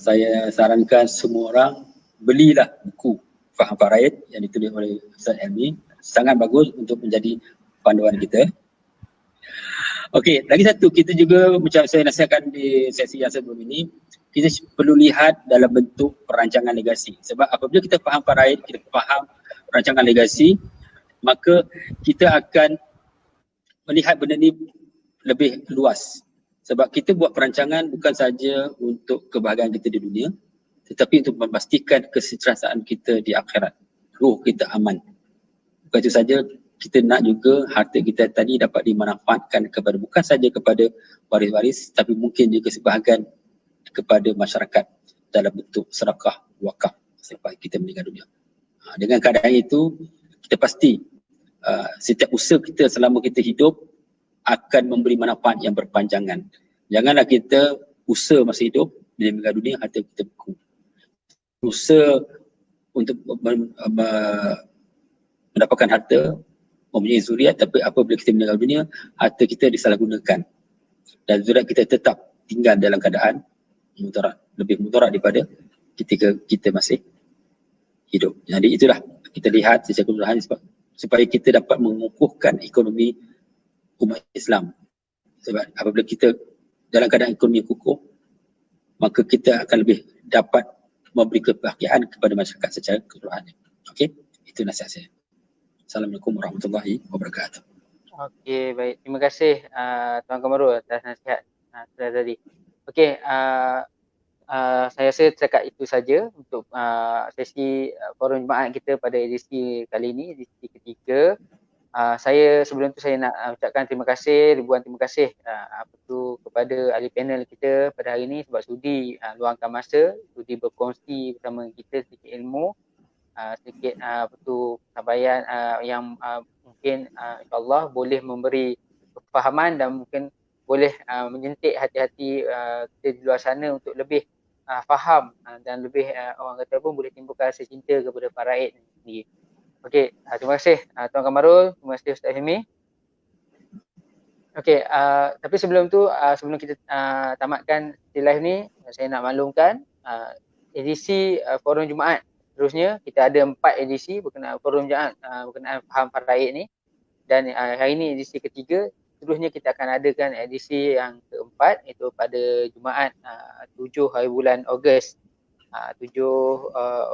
saya sarankan semua orang belilah buku Faham Faraid yang ditulis oleh Ustaz Helmi. sangat bagus untuk menjadi panduan kita. Okey, lagi satu, kita juga macam saya nasihatkan di sesi yang sebelum ini, kita perlu lihat dalam bentuk perancangan legasi. Sebab apabila kita faham faraid, kita faham perancangan legasi, maka kita akan melihat benda ni lebih luas. Sebab kita buat perancangan bukan saja untuk kebahagiaan kita di dunia, tetapi untuk memastikan kesejahteraan kita di akhirat. Ruh kita aman. Bukan itu saja, kita nak juga harta kita tadi dapat dimanfaatkan kepada bukan saja kepada waris-waris, tapi mungkin juga sebahagian kepada masyarakat dalam bentuk sedekah, wakaf selepas kita meninggal dunia. Dengan keadaan itu, kita pasti setiap usaha kita selama kita hidup akan memberi manfaat yang berpanjangan. Janganlah kita usaha masa hidup, bila meninggal dunia harta kita beku. Usaha untuk mendapatkan harta, mempunyai zuriat, tapi apabila kita meninggal dunia, harta kita disalahgunakan dan zuriat kita tetap tinggal dalam keadaan mudarat, lebih mudarat daripada ketika kita masih hidup. Jadi itulah kita lihat secara keseluruhan supaya kita dapat mengukuhkan ekonomi umat Islam. Sebab apabila kita dalam keadaan ekonomi kukuh, maka kita akan lebih dapat memberi kebahagiaan kepada masyarakat secara keseluruhan. Okey, itu nasihat saya. Assalamualaikum warahmatullahi wabarakatuh. Okey, baik. Terima kasih Tuan Kamarul atas nasihat tadi. Okey, saya rasa setakat itu saja untuk sesi forum Jumaat kita pada edisi kali ini, edisi ketiga. Saya sebelum tu saya nak ucapkan terima kasih, ribuan terima kasih kepada ahli panel kita pada hari ini sebab sudi luangkan masa, sudi berkongsi bersama kita sedikit ilmu, sedikit kesabaran yang mungkin insyaAllah boleh memberi kefahaman dan mungkin boleh menjentik hati-hati kita di luar sana untuk lebih faham dan lebih orang kata pun boleh timbulkan rasa cinta kepada faraid sendiri. Okey, terima kasih Tuan Kamarul, terima kasih Ustaz Hilmi. Okey, tapi sebelum tu, sebelum kita tamatkan live ni, saya nak maklumkan edisi forum Jumaat seterusnya kita ada 4 edisi berkenaan forum Jumaat berkenaan faham faraid ni, dan hari ni edisi ketiga. Seterusnya kita akan adakan edisi yang keempat iaitu pada Jumaat 7 hari bulan Ogos. 7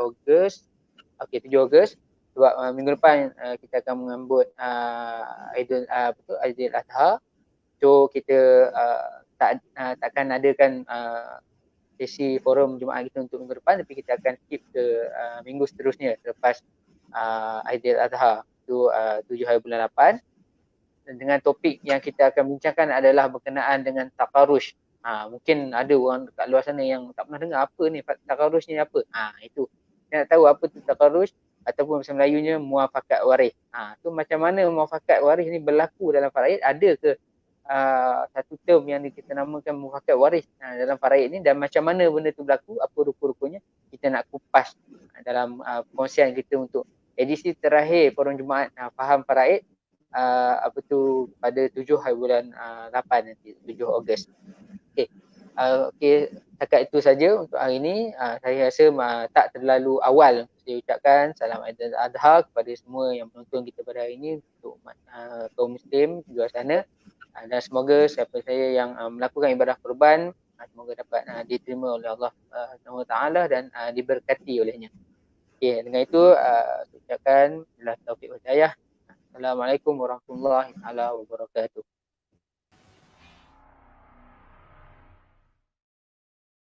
Ogos. Okey, 7 Ogos. Sebab minggu depan kita akan menyambut Aidil Adha. So kita takkan adakan sesi forum Jumaat kita untuk minggu depan, tapi kita akan skip ke minggu seterusnya selepas Aidil Adha, itu 7 hari bulan 8. Dan dengan topik yang kita akan bincangkan adalah berkenaan dengan taqarrush. Mungkin ada orang dekat luar sana yang tak pernah dengar apa ni taqarrush ni apa. Itu. Saya nak tahu apa tu taqarrush ataupun bahasa Melayunya muafakat waris. Tu macam mana muafakat waris ni berlaku dalam faraid? Ada ke satu term yang kita namakan muafakat waris dalam faraid ni, dan macam mana benda tu berlaku, apa rupa-rupanya, kita nak kupas dalam perkongsian kita untuk edisi terakhir forum Jumaat faham faraid pada 7 hari bulan 8 nanti, 7 Ogos. Okey, setakat itu saja untuk hari ini. Saya rasa tak terlalu awal saya ucapkan salam Aidil Adha kepada semua yang menonton kita pada hari ini, untuk kaum muslim di luar sana, dan semoga siapa saya yang melakukan ibadah kurban semoga dapat diterima oleh Allah SWT dan diberkati olehnya. Okey, dengan itu saya ucapkan bila taufik wa hidayah. Assalamualaikum warahmatullahi wabarakatuh.